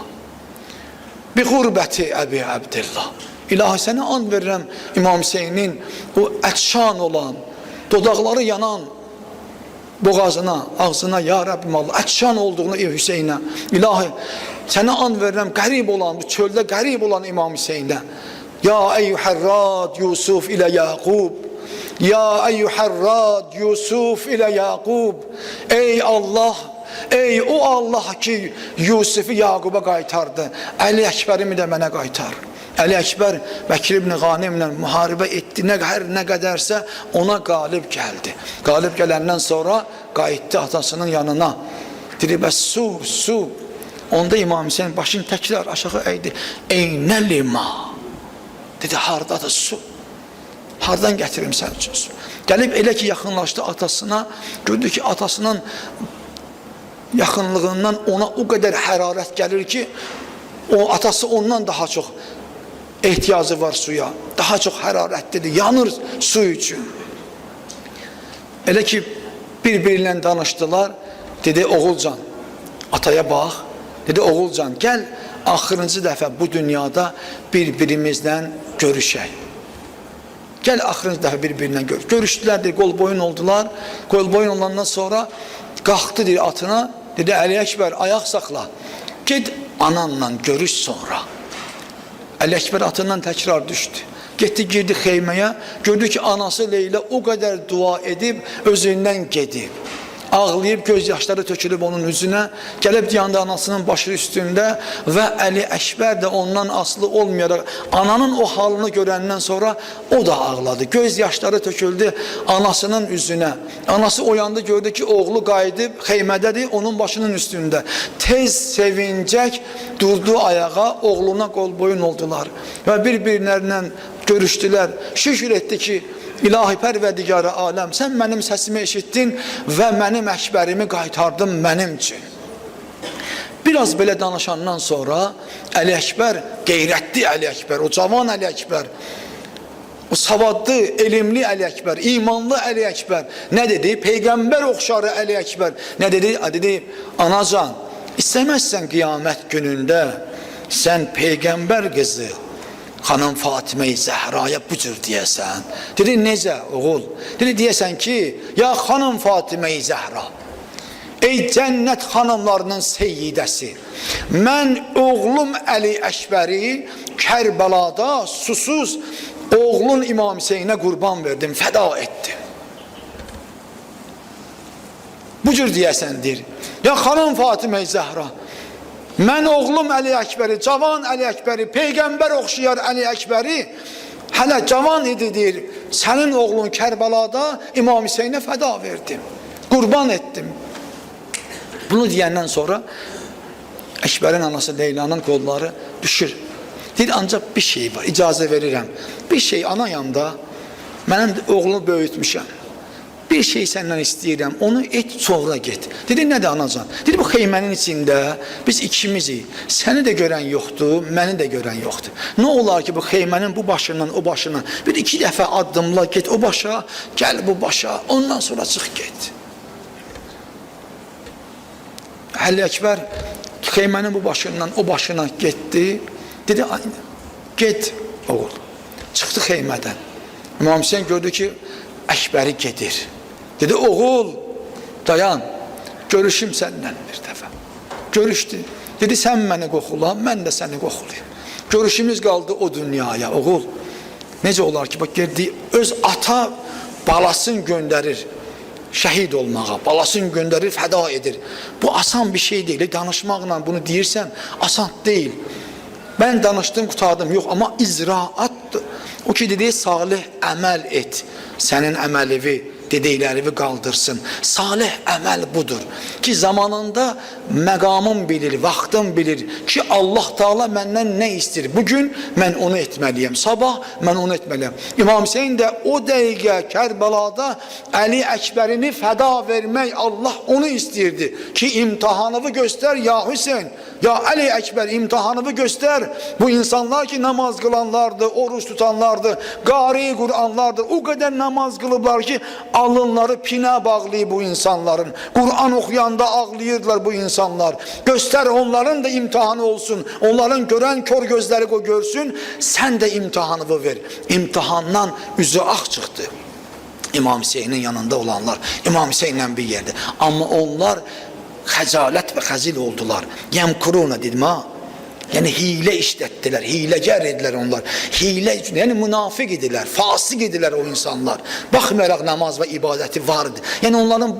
bi qurbəti Əbi Əbdillah, ilahi sənə and verirəm İmam Hüseynin o ətşan olan, dodaqları yanan boğazına, ağzına, ya Rabbim Allah, ətşan olduğunu Hüseynə, ilahi sənə and verirəm qərib olan, bu çöldə qərib olan İmam Hüseynə, ya eyyuhərrad Yusuf ilə Yaqub, ya eyyuhərrad Yusuf ilə Yaqub, ey Allah, ey o Allah ki Yusufu Yaquba qaytardı, Əli Əkbərimi də mənə qaytar. Əli Əkbər Bəkir ibn Qanimlə müharibə etdi, hər nə qədərsə ona qalib gəldi. Qalib gələndən sonra qayıtdı atasının yanına. Dedi, bəs su. Onda İmam Hüseyin başını təkrar aşağı əydi. Eynə lima. Dedi, hardadır su? Hardan gətirim sən üçün su? Gəlib elə ki yaxınlaşdı atasına, gördü ki atasının yaxınlığından ona o qədər hərarət gəlir ki, o atası ondan daha çox ehtiyacı var suya, daha çox hərarətlidir, yanır su üçün. Elə ki bir-birinlə danışdılar, dedi, oğulcan, Ataya bax, dedi oğulcan gəl axırıncı dəfə bu dünyada bir-birimizlə görüşək. Gəl axırıncı dəfə bir-birindən görüşdülər, deyir, qol boyun oldular. Qol boyun olandan sonra qalxdı deyir atına, dedi Əli Əkbər ayaq saxla, ged ananla görüş sonra. Əli Əkbər atından təkrar düşdü. Getdi, girdi xeyməyə, gördü ki anası Leyla o qədər dua edib, özündən gedib. Ağlayıb, göz yaşları tökülüb onun üzünə, gəlib dayandı anasının başı üstündə və Əli Əkbər də ondan asılı olmayaraq ananın o halını görəndən sonra o da ağladı. Göz yaşları töküldü anasının üzünə. Anası oyandı, gördü ki oğlu qayıdıb xeymədədir, onun başının üstündə. Tez sevincək durdu ayağa, oğluna qol boyun oldular və bir-birlərindən görüşdülər. Şükür etdi ki İlahi Pərverdigarı aləm, sən mənim səsimi eşitdin və mənim Əkbərimi qaytardın mənim üçün. Biraz belə danışandan sonra Əli Əkbər, qeyrətli Əli Əkbər, o cavan Əli Əkbər, o savadlı, elmli Əli Əkbər, imanlı Əli Əkbər nə dedi? Peyğəmbər oxşarı Əli Əkbər nə dedi? Dedi, anacan, istəməzsən qiyamət günündə sən Peyğəmbər qızı Xanım Fatimə-i Zəhraya bu cür deyəsən. Dedi, necə oğul? Dedi, deyəsən ki, ya Xanım Fatimə-i Zəhra, ey cənnət xanımlarının seyyidəsi, mən oğlum Əli Əkbəri Kərbəlada susuz oğlun İmam Hüseynə qurban verdim, fəda etdim. Bu cür deyəsəndir. Ya Xanım Fatimə-i Zəhra, mən oğlum Əli Əkbəri, cavan Əli Əkbəri, Peyğəmbər oxşayar Əli Əkbəri, hələ cavan idi deyir, sənin oğlun Kərbəlada İmam Hüseynə fəda verdim, qurban etdim. Bunu deyəndən sonra Əkbərin anası Leylanın qolları düşür. Deyir, ancaq bir şey var, icazə verirəm. Bir şey anayanda, mənim oğlunu böyütmüşəm. Bir şey səndən istəyirəm, onu et, sonra get. Dedi, nədir anacan? Dedi, bu xeymənin içində biz ikimizik. Səni də görən yoxdur, məni də görən yoxdur. Nə olar ki, bu xeymənin bu başından o başına bir iki dəfə addımla get o başa, gəl bu başa, ondan sonra çıx get. Əli Əkbər xeymənin bu başından o başına getdi. Dedi, get oğul. Çıxdı xeymədən. İmam Hüseyin gördü ki, Əkbəri gedir. Dedi, oğul, dayan, görüşüm səndən bir dəfə. Görüşdü. Dedi, sən məni qoxula, mən də səni qoxulayım. Görüşümüz qaldı o dünyaya, oğul. Necə olar ki, bak, geldi, öz ata balasını göndərir şəhid olmağa, balasını göndərir, fəda edir. Bu asan bir şey deyil. Danışmaqla bunu deyirsən, asan deyil. Ben danışdım, qutardım, yox, amma icraatdır. O ki, dedi, salih əməl et, sənin əməlivi, dediklərivi qaldırsın. Salih əməl budur ki, zamanında məqamım bilir, vaxtım bilir ki, Allah Taala məndən nə istəyir? Bugün mən onu etməliyəm, sabah mən onu etməliyəm. İmam Hüseyin də o dəqiqə Kərbəlada Əli Əkbərini fəda vermək Allah onu istəyirdi ki, imtihanını göstər ya Hüseyin, ya Əli Əkbər, imtihanını göstər. Bu insanlar ki, namaz qılanlardır, oruç tutanlardır, qari Qur'anlardır, o qədər namaz qılıblar ki, alınları pinə bağlayıb bu insanların. Kur'an okuyanda ağlayırlar bu insanlar. Göster onların da imtihanı olsun. Onların gören kör gözleri o görsün. Sen de imtihanını ver. İmtihandan üzü ağ çıktı. İmam Hüseyin'in yanında olanlar. İmam Hüseyin'le bir yerde. Ama onlar xəcalet ve xəzil oldular. Yemkuruna dedim ha. Yani hile işlettiler, hilegar ediler onlar. Hile, yani münafık idiler, fasık idiler o insanlar. Baxmayaraq namaz ve ibadeti vardı. Yani onların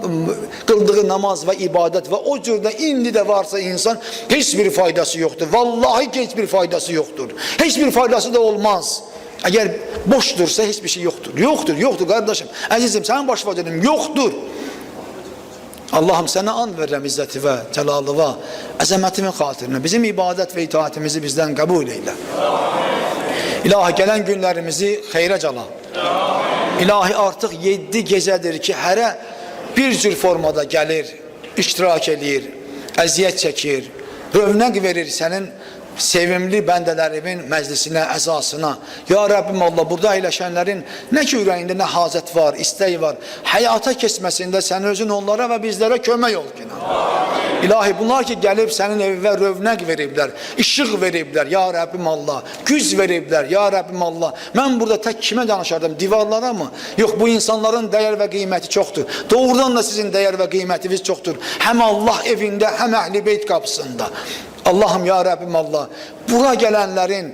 kıldığı namaz ve ibadet ve o cürde indi de varsa insan hiçbir faydası yoktur. Vallahi hiçbir faydası yoktur. Hiçbir faydası da olmaz. Eğer boş dursa hiçbir şey yoktur. Yoktur kardeşim. Azizim sen baş dedim, yoktur. Allah'ım sana an verirəm izzəti və cəlalı və əzəmətimin xatirinə. Bizim ibadət və itaatimizi bizdən qəbul eyle. İlahi gələn günlərimizi xeyrə cala. İlahi artıq 7 gecədir ki, hərə bir cür formada gəlir, iştirak edir, əziyyət çəkir, rövnəq verir sənin sevimli bəndələrimin məclisinə, əzasına. Ya Rabbim Allah, burada əyləşənlərin nə ki ürəyində nə hazət var, istək var, həyata keçməsində sən özün onlara və bizlərə kömək ol. İlahi bunlar ki gəlib sənin evə rövnəq veriblər, işıq veriblər, ya Rəbbim Allah, güc veriblər, ya Rəbbim Allah. Mən burada tək kimə danışardım, divarlara mı? Yox, bu insanların dəyər və qiyməti çoxdur. Doğrudan da sizin dəyər və qiymətiniz çoxdur. Həm Allah evində, həm Əhl-i Beyt qapısında. Allahım, ya Rəbbim Allah, bura gələnlərin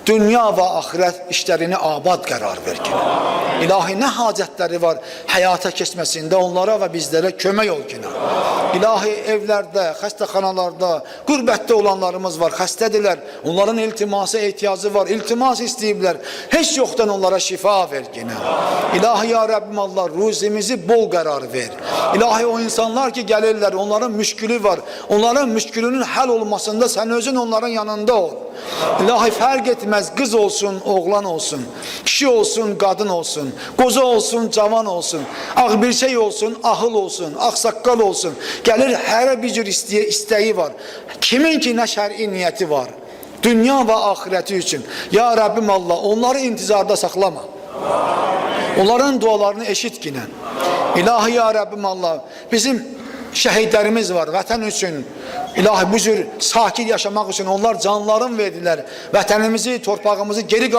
dünya və axirət işlərini abad qərar ver ki. İlahi nə hacətləri var həyata keçməsində onlara və bizlərə kömək ol ki. İlahi evlərdə, xəstəxanalarda, qürbətdə olanlarımız var, xəstədirlər. Onların iltiması ehtiyacı var, iltimas istəyiblər. Heç yoxdan onlara şifa ver ki. İlahi ya Rəbbim Allah, ruzimizi bol qərar ver. İlahi o insanlar ki gəlirlər, onların müşkülü var. Onların müşkülünün həll olmasında sən özün onların yanında ol. İlahi fərq etməz, qız olsun, oğlan olsun, kişi olsun, qadın olsun, qoca olsun, cavan olsun, ağ bir şey olsun, ahıl olsun, ağsaqqal olsun. Gəlir hər bir cür istəyi var. Kimin ki nə şər'i niyyəti var, dünya və axirəti üçün. Ya Rəbbim Allah, onları intizarda saxlama. Onların dualarını eşit ki. İlahi ya Rəbbim Allah, bizim şəhidlərimiz var vətən üçün. İlahi bu cür sakit yaşamaq üçün onlar canlarını verdilər. Vətənimizi, torpağımızı geri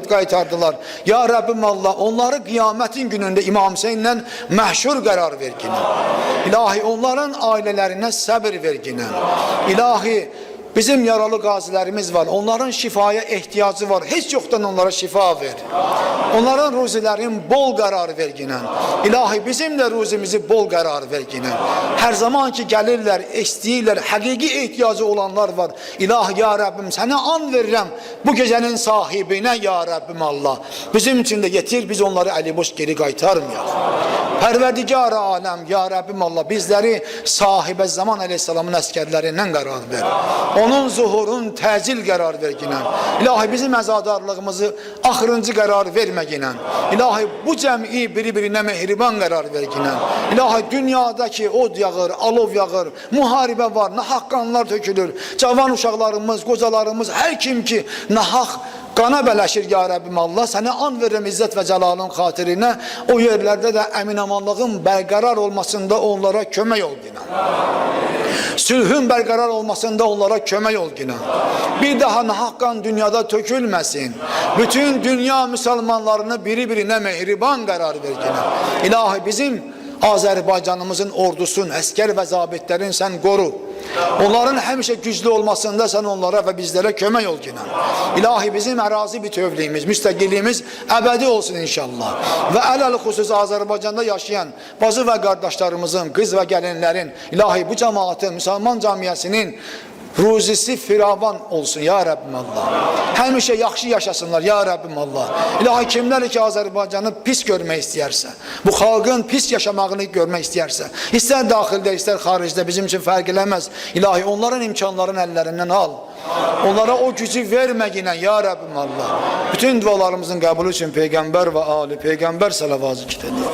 qaytardılar. Ya Rəbbim Allah, onları qiyamətin günündə İmam Hüseynlə məhşur qərar ver ki. İlahi onların ailələrinə səbir ver ki. İlahi bizim yaralı qazilərimiz var. Onların şifaya ehtiyacı var. Heç yoxdan onlara şifa ver. Onların ruzilərin bol qərar ver ki. İlahi bizim də ruzimizi bol qərar ver ki. Hər zaman ki gəlirlər, istəyirlər, həqiqi ehtiyacı olanlar var. İlahi ya Rəbbim, sənə an verirəm bu gecənin sahibinə ya Rəbbim Allah. Bizim üçün də yetir, biz onları əliboş geri qaytarmayaq. Pərverdigar-ı aləm ya Rəbbim Allah, bizləri sahibə zaman əleyhissalamın əskərlərindən qərar ver. Onun zuhurun təcil qərar ver ki. İlahi bizim əzadarlığımızı axırıncı qərar vermə ki. İlahi bu cəmi biri-birinə mehriban qərar ver ki. İlahi dünyadakı od yağır, alov yağır, müharibə var, nahaq qanlar tökülür. Cavan uşaqlarımız, qocalarımız, hər kim ki nahaq qana bələşir ya Rəbbim Allah, sənə an verirəm izzət və cəlalın xatirinə, o yerlərdə də əmin-amanlığın bərqərar olmasında onlara kömək ol ki. Sülhün bərqərar olmasında onlara kömək ol ki. Bir daha nahaq qan dünyada tökülməsin. Bütün dünya müsəlmanlarını biri-birinə mehriban qərar ver ki. İlahi bizim Azərbaycanımızın ordusun, əskər və zabitlərin sən qoru. Onların həmişə güclü olmasında sən onlara və bizlərə kömək ol ki. İlahi bizim ərazi bütövlüyümüz, müstəqilliyimiz əbədi olsun inşallah. Və ələl xüsus Azərbaycanda yaşayan bacı və qardaşlarımızın, qız və gəlinlərin, ilahi bu cəmaatın, müsəlman camiyyəsinin ruzisi firavan olsun ya Rəbbim Allah. Həmişə yaxşı yaşasınlar ya Rəbbim Allah. İlahi kimlər ki Azərbaycanı pis görmək istəyərsə, bu xalqın pis yaşamağını görmək istəyərsə, istər daxildə, istər xaricdə bizim üçün fərq eləməz. İlahi onların imkanlarını əllərindən al. Onlara o gücü verməginə ya Rəbbim Allah. Bütün dualarımızın qəbulü üçün Peyğəmbər və Ali Peyğəmbər səlavazı kitədir.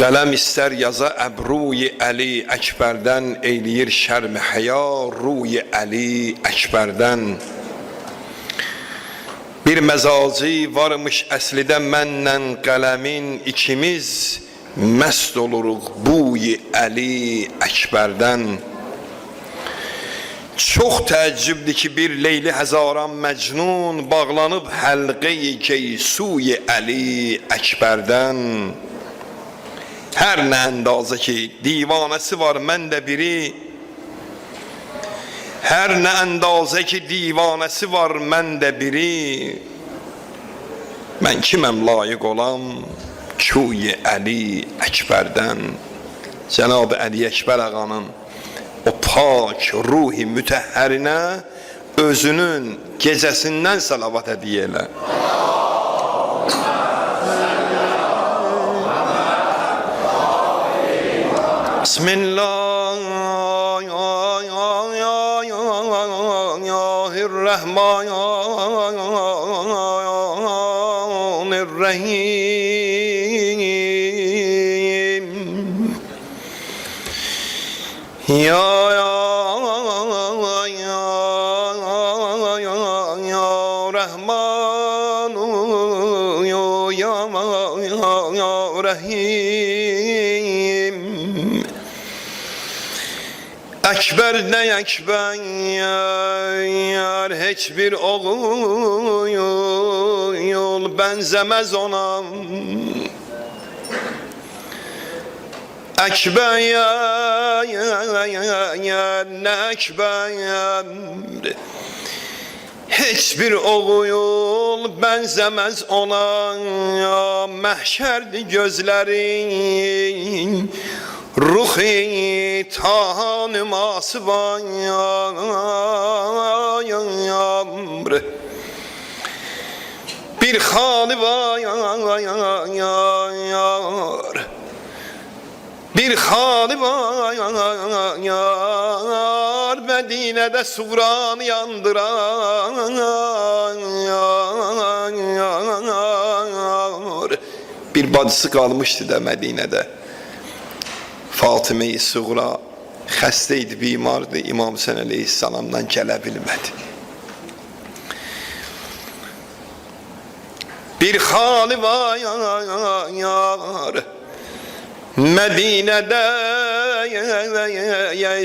Qələm istər yaza əbruy Əli Əkbərdən, eyləyir şərm həya ruy Əli Əkbərdən. Bir məzacı varmış əslidə məndən qələmin, ikimiz məst oluruq buy Əli Əkbərdən. Çox təəccübdür ki bir Leyli Həzaran Məcnun bağlanıb həlqə-i keysuy Əli Əkbərdən. Hər nə əndazə ki divanəsi var məndə biri, hər nə əndazə ki divanəsi var məndə biri, mən kiməm layiq olam küy Əli Əkbərdən. Cənab-ı Əli Əkbər ağanın o pak ruhi mütəhhərinə özünün gecəsindən salavat hədiyyə elə. Bismillahirrahmanirrahim. Ya Rahman, ya Rəhim. Əkbər nə əkbər heç bir oğul bənzəməz ona. Əkbər nə əkbər heç bir oğul bənzəməz ona. Məhşərdir gözlərin ruhi tanıması var. Bir hali var, bir hali var, Medine'de suğranı yandırar. Bir bacısı kalmıştı da Medine'de. Fatıma-i Suğra xəstəydi, bimardı, İmam Hüseyin Aleyhisselam'dan gələ bilmədi. Bir hali var, Medine'de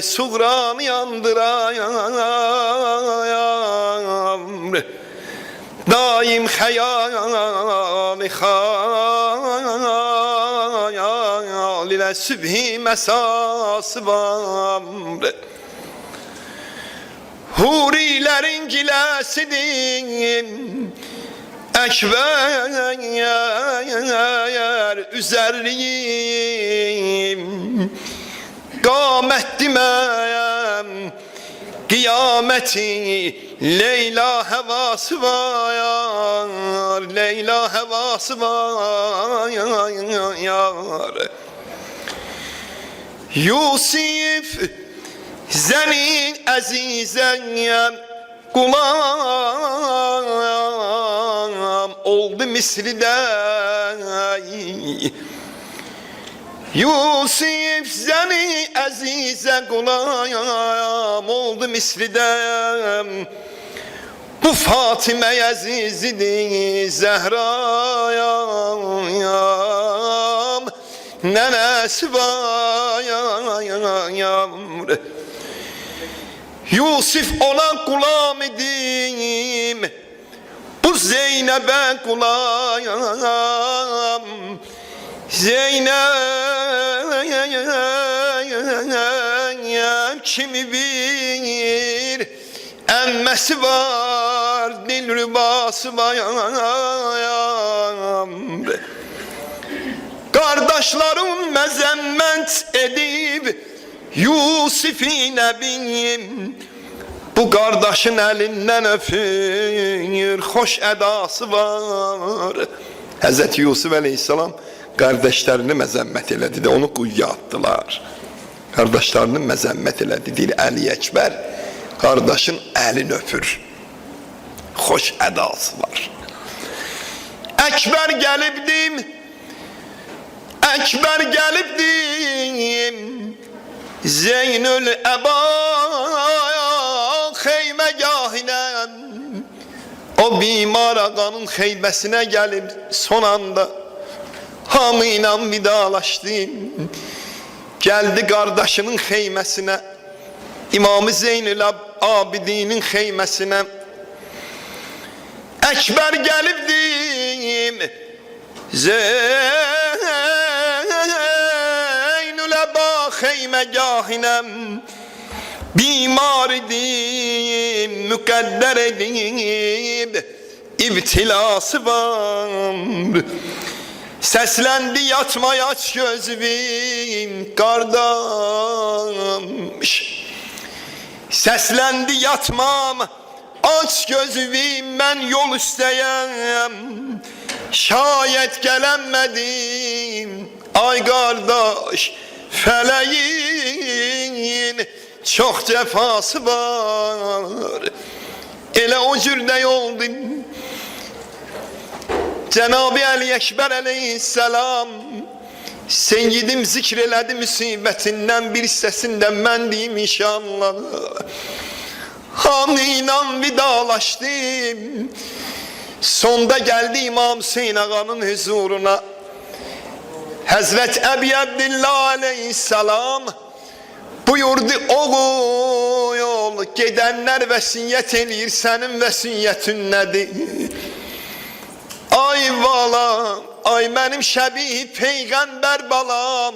Suğranı yandırar. Daim hayali hayal ile sübhi mesası var. Hurilerin gilesidir Ekber üzerliyim. Kâmet demem kıyameti Leyla hevası var, Leyla hevası var. Yusuf zenin azizen gulam oldu misli de. Yusuf zeni azize gulam oldu misli de. Bu Fatime azizidir Zehra'yam nenesi var. Yusuf ona gulam idim, bu Zeynep'e gulam. Zeynep kimi bir emmesi var, dilrübası var. Kardeşlerim mezemmet edip Yusuf'i nebiyim, bu kardeşin elinden öpür, hoş edası var. Hazreti Yusuf Aleyhisselam kardeşlerini mezemmet elədi de onu kuyuya attılar. Kardeşlerini mezemmet elədi deyir Ali Ekber, kardeşin elini öpür, hoş edası var. Ekber gelibdim, Ekber gelibdim, Zeynül Eba xeymegahine, o bimar ağanın xeybesine gelip son anda hamıyla vidalaştım. Geldi kardeşinin xeymesine, İmam-ı Zeynül Abidin'in xeymesine. Ekber gelibdim, Zeynül Eba xeymegahinem. Bimar idim, mükadder edib, ibtilası var. Seslendi yatma aç gözüm kardeş. Seslendi yatmam aç gözüm, ben yol isteyem. Şayet gelenmedim ay kardeş, feleğin çok cefası var. Elə o cürdə oldu Cenab-ı Ali Ekber Aleyhisselam, Seyyidim zikreledi müsibetinden bir sesinden mən deyim inşallah. Hamıyla vidalaşdım. Sonda geldi İmam Hüseyin ağanın huzuruna. Hazret Ebi Abdillah aleyhisselam buyurdu, oğul gedenler vəsiyyət eləyir, sənin vəsiyyətin nədir? Ay balam, ay mənim şəbih peyğəmbər balam,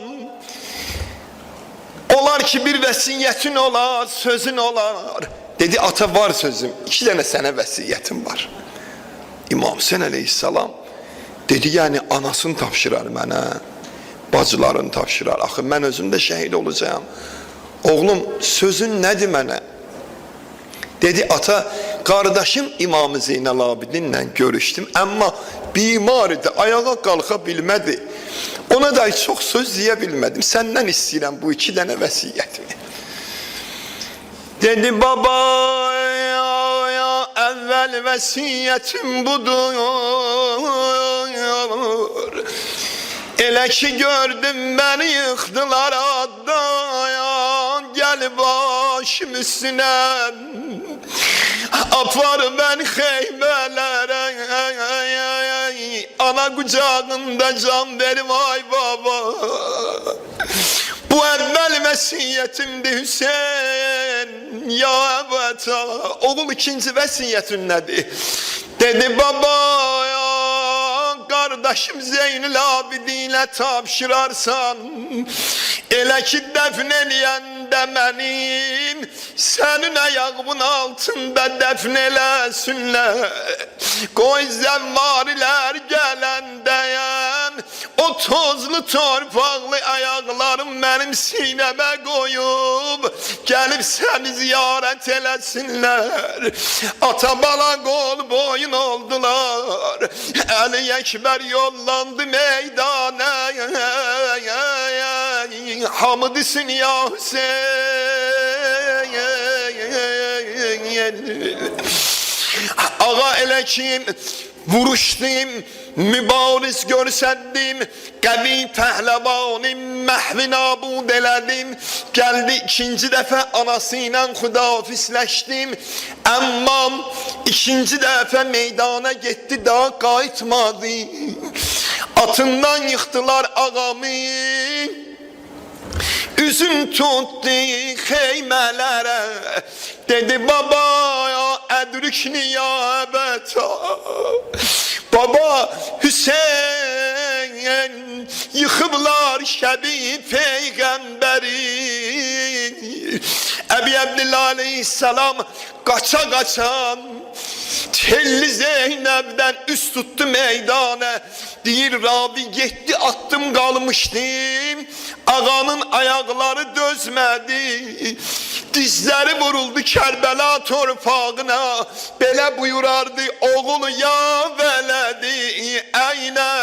olar ki bir vəsiyyətin olar, sözün olar. Dedi, ata var sözüm, 2 dənə sənə vəsiyyətim var. İmam Hüseyin aleyhisselam dedi, yəni anasını tapşırar mənə, bacılarını tapşırar, axı mən özüm də şəhid olacağım. Oğlum sözün nədir mənə? Dedi, ata qardaşım İmam Zeynəl Abidinlə görüşdüm, amma bimar idi, ayağa qalxa bilmədi. Ona da çox söz deyə bilmədim, səndən istəyirəm bu 2 dənə vəsiyyətimi. Dedi, baba ya əvvəl vəsiyyətim budur, elə ki gördüm məni yıxdılar addayan, gəl başım üstünə, apar mən xeybələrə, ana qucağında can verim ay baba. Bu əvvəl vəsiyyətimdir Hüseyin, ya əbəta. Oğul, 2-ci vəsiyyətin nədir? Dedi, baba ya qardaşım Zeynül Abidinə tapşırarsan, elə ki dəfn eləyəndə mənim, sənin ayağımın altında dəfn eləsinlər. Qoy zəmmarilər gələndəyəm, o tozlu torpaqlı ayaqlarım mənim sinəmə qoyub, gəlib səni ziyarət eləsinlər. Ata bala qol boyun oldular, Əli Əkbər yollandı meydana, hamı desin ya Hüseyin. Ağa elə ki vuruşdim, mübariz görsəndim, qəvi pəhləvanim məhvi nabud elədim. Gəldi 2-ci dəfə anası ilə xudafisləşdim, amma 2-ci dəfə meydana getdi, daha qayıtmadı. Atından yıxdılar ağamı, üzüm tutdu xeymələrə. Dedi, baba ya ədrükni ya əbəta. Baba Hüseyin yıxıblar şəbi peyğəmbəri. Əbi Abdillah aleyhisselam qaça qaçan Telli Zeynəbdən üst tutdu meydana. Deyir, ravi getdi, attım qalmışdım, ağanın ayaqları dözmədi, dizləri vuruldu Kərbəla torpağına. Belə buyurardı, oğul ya vələdi əynə.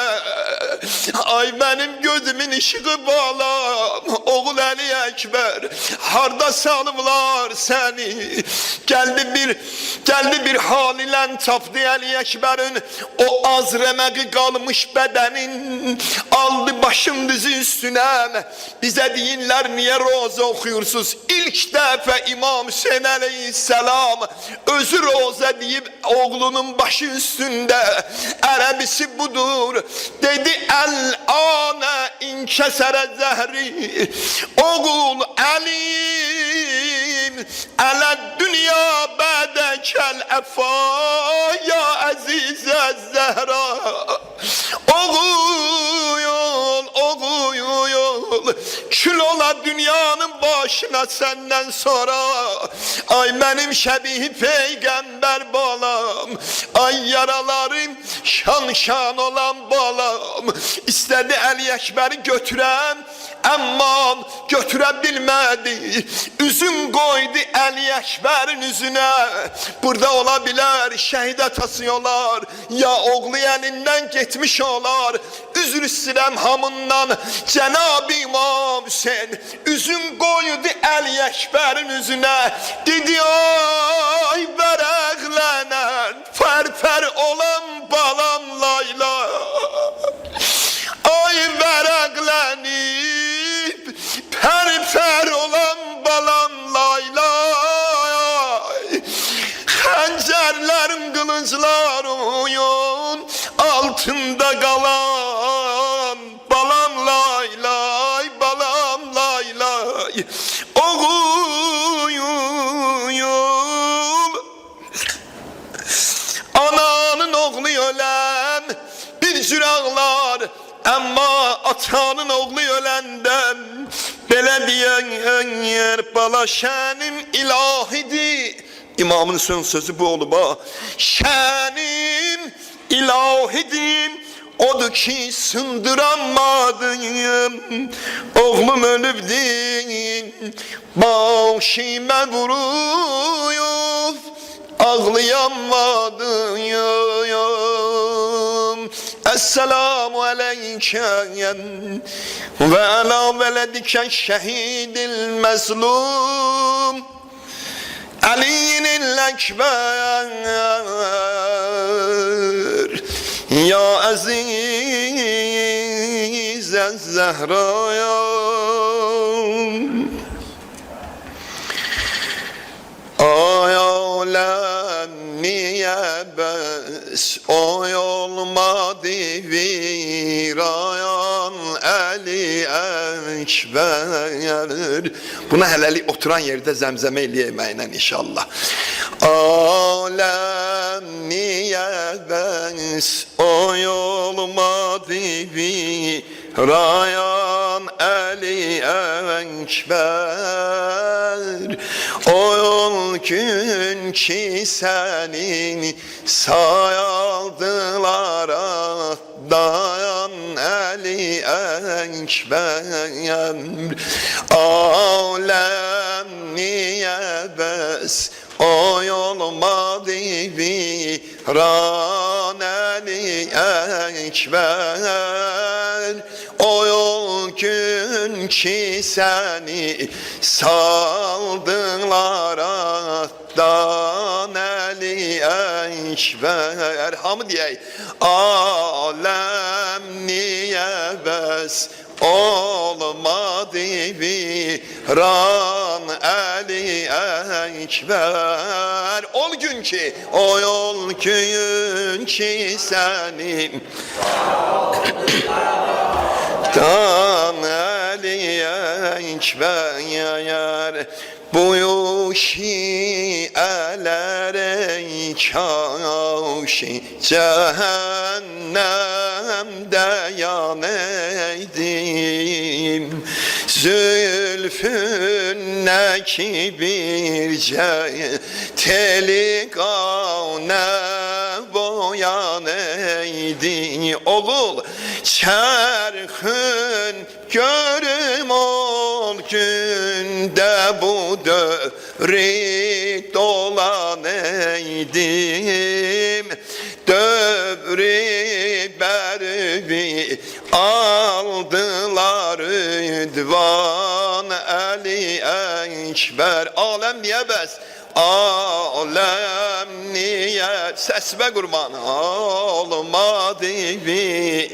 Ay mənim gözümün işığı balam, oğul Əli Əkbər, harda salıblar səni? Gəldi bir hal ilə tapdı Əli Əkbərin o az rəməqi qalmış bədənin, aldı başım düzü üstünə. Bizə deyinlər, niyə roza oxuyursunuz? İlk dəfə İmam Hüseyin aleyhisselam özü roza deyib oğlunun başı üstündə. Ərəbisi budur. Dedi, əl-anə inkəsərə zəhri, oğul Əlim, ələd dünya bədəkəl əfa, ya əzizə zəhra. Oğul, kül ola dünyanın başına səndən sonra. Ay mənim şəbih peyğəmbər balam, ay yaralarım şan olan balam. İstədi Əli Əkbəri götürəm, amma götürə bilmədi. Üzüm qoydu Əli Əkbərin üzünə. Burada ola bilər şəhid atası olar, ya oğlu əlindən getmiş olar. Üzr istəyirəm hamından Cənab-ı İmam Hüseyin. Üzüm qoydu Əli Əkbərin üzünə. Dedi, ay vərəqlənən pərpər olan balam Layla. Ay vərəqlənib pərpər olan balam Layla. Xəncərlərim, qılınclarım altında qalan balam Layla. oğuyum. Ananın oğlu ölen bir cür ağlar, ama atanın oğlu ölenden belə diyen yer bala şənim ilahidir. İmamın son sözü bu olub ha. Şənim ilahidir, odur ki sındıramadım. Oğlum ölübdür, başıma vuruyub, ağlayamadım. Esselamu aleyken ve ala veledike şehidil mezlum Ali'nil ekber ya aziz Zehra ya. Ay alem niye bes oy olmadı virayan Ali Ekber. Buna hələlik oturan yerdə zəmzəmə eləyəməklə inşallah. Alem niye bes oy olmadı virayan Ali Ekber. O gün ki seni sayaldılar dayan Ali Ekber. Alem niye bes oy olmadı viran Ali Ekber. O gün ki seni saldılar attan Ali Ekber. Hamı diyey. Alem niye bes olmadı viran Ali Ekber. O gün ki, o yol gün ki senin Dan Ali Ekber. Bu şielere kaşi cehennemde yaneydim. Zülfündeki bir teli gavne boyan eydi. Oğul çerhün görüm ol günde bu dövri dolan eydim. Dövri berbi aldılar Rıdvan Ali Ekber. Alem niye bes? Alem niye? Sesime kurban olmadı bir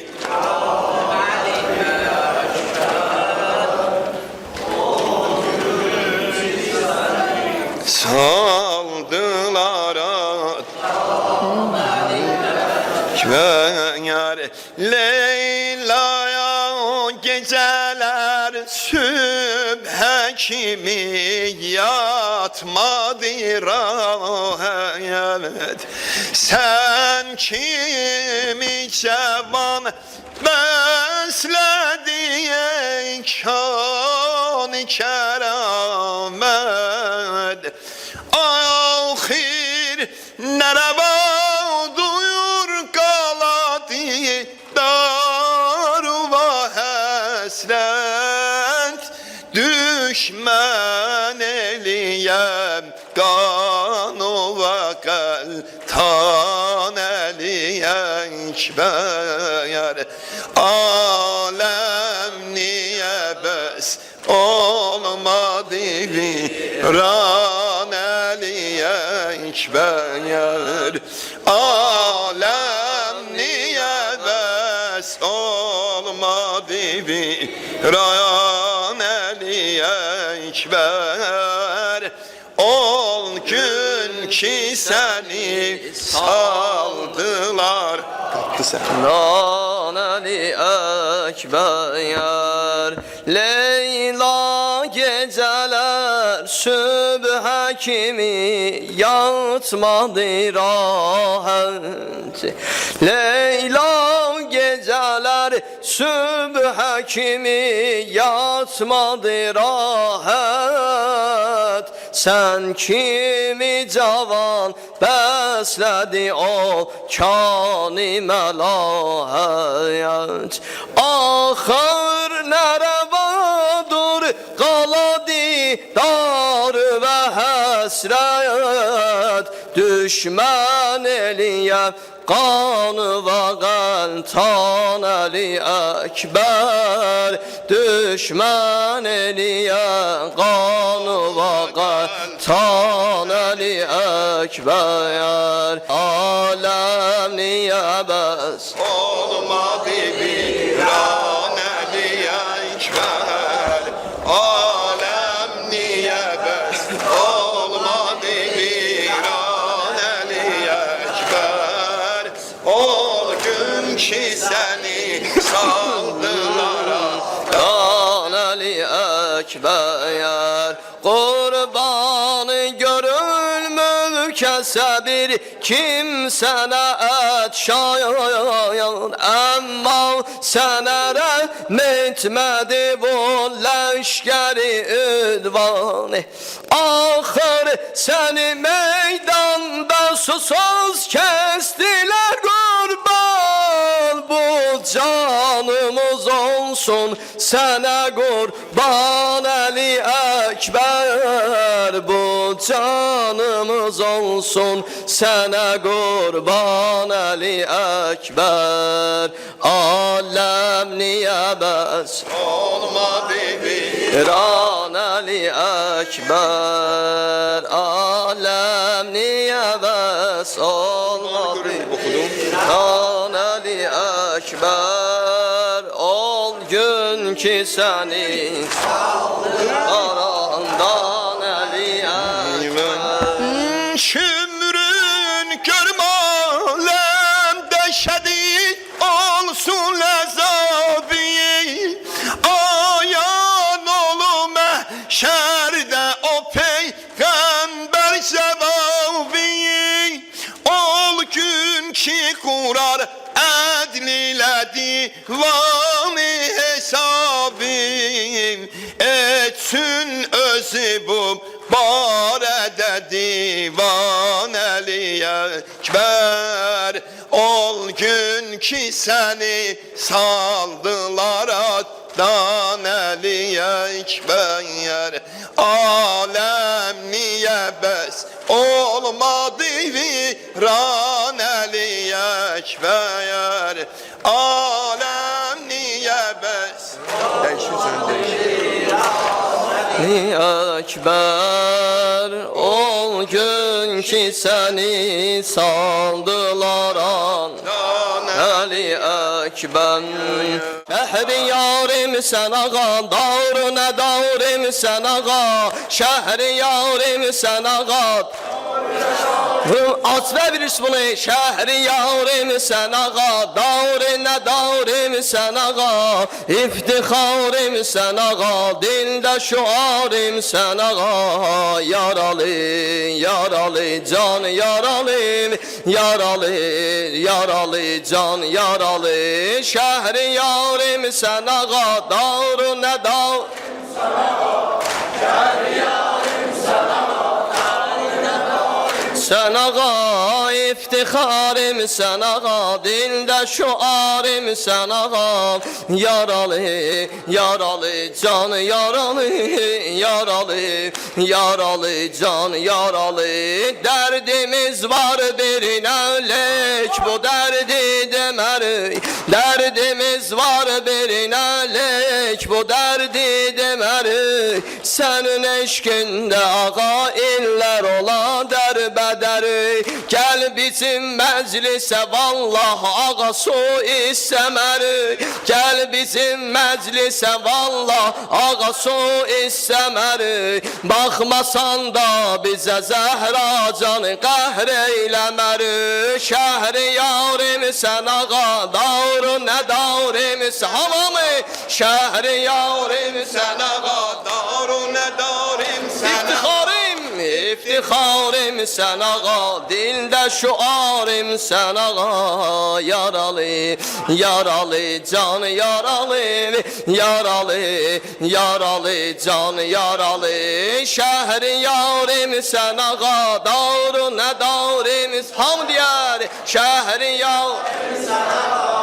saldılar Ekber. Leyla'ya geceler sübhe kimi yatmadı rahat. Sen kimi cevan besledi ey kân-ı keramet. Ahir nereba duyur kalati daru ve hasret. Düşman eliyem kanu ve kaltan Ali Ekber. Alem niye bes olmadı viran Ali Ekber. Alem niye bes olmadı viran Ali Ekber. Ol gün ki seni saldılar. Kalktı sen. Dan Ali Ekber. Leyla gece sübhə kimi yatmadı rahat. Leyla geceler sübhə kimi yatmadı rahat. Sen kimi cavan bəslədi o kani məlahət. Axır nərəvadur qaladı dar və həsrət. Düşmən eliyə qanı və qəltan Əli Əkbər. Düşmən eliyə qanı və qəltan Əli Əkbər. Aləm niyə bəs olmadı viran Əli Əkbər. Aləm niyə bəs olmadı viran Əli Əkbər. O gün ki səni saldılar qan Əli Əkbər. Qurbanı görülmür kəsəbir kimsənə ət şayan. Əmma sənə rəhm etmədi bu ləşkəri ünvanı. Axır səni meydanda susuz kəstilər qurban. Bu canımız olsun sənə qurban Əli Əkbər. Bu canımız olsun sənə qurban Əli Əkbər. Aləm niyə bəs olmadı viran Əli Əkbər. Aləm niyə bəs olmadı viran Əli Əkbər. Ol gün ki səni qarandan Əli Əkbər. Şümrün görmələm dəşədi olsun əzabi. Ayan olum şərdə o peyğəmbər cəvabi. Ol gün ki qurar ədl ilə divanı hesabim. Etsin özü bu barədə divan Əli Əkbər. Ol gün ki səni saldılar atdan Əli Əkbər. Aləm niyə bəs olmadı viran Əli Əkbər. Aləm niyə bəs dəyişirsən dəyişir Əli Əkbər. Ol gün ki səni saldılar an Əli Əkbər. Şəhri yarim sən ağa, davr nə davrim sən ağa. Şəhri yarim sən ağa, aç və bir bunu. Şəhri yarim sən ağa, davr nə davrim sən ağa. İftixarim sən ağa, dildə şuarim sən ağa. Yaralı, yaralı can yaralı, yaralı, yaralı can yaralı. Şəhri yarim sən ağa, davr nə davr sen ağa, iftixarim sen ağa, dildə şuarim sen ağa. Yaralı, yaralı can yaralı, yaralı, yaralı can yaralı. Dərdimiz var bir nələk, bu dərdi demərik. Dərdimiz var bir nələk, bu dərdi demərik. Sənin eşkində ağa illər ola dərbədəri. Gəl bizim məclisə vallah ağa su istəmərik. Gəl bizim məclisə vallah ağa su istəmərik. Baxmasan da bizə Zəhra can qəhr eyləmərik. Şəhri yarim sən ağa, davr nə davrim sən hamamı. Şəhri yarim sən ağa, davr nə davrim sən ağa. İftixarım sən ağa, dildə şuarım sən ağa. Yaralı, yaralı, can yaralı, yaralı, yaralı, can yaralı. Şəhri yarim sən ağa, davru nə davrimiz ham deyər. Şəhri yarim sən ağa,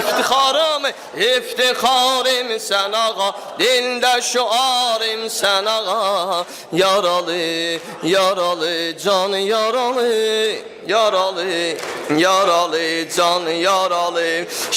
İftixarım, iftixarım sən ağa, dildə şuarım sən ağa. Yaralı, yaralı, can yaralı, yaralı, yaralı, can yaralı.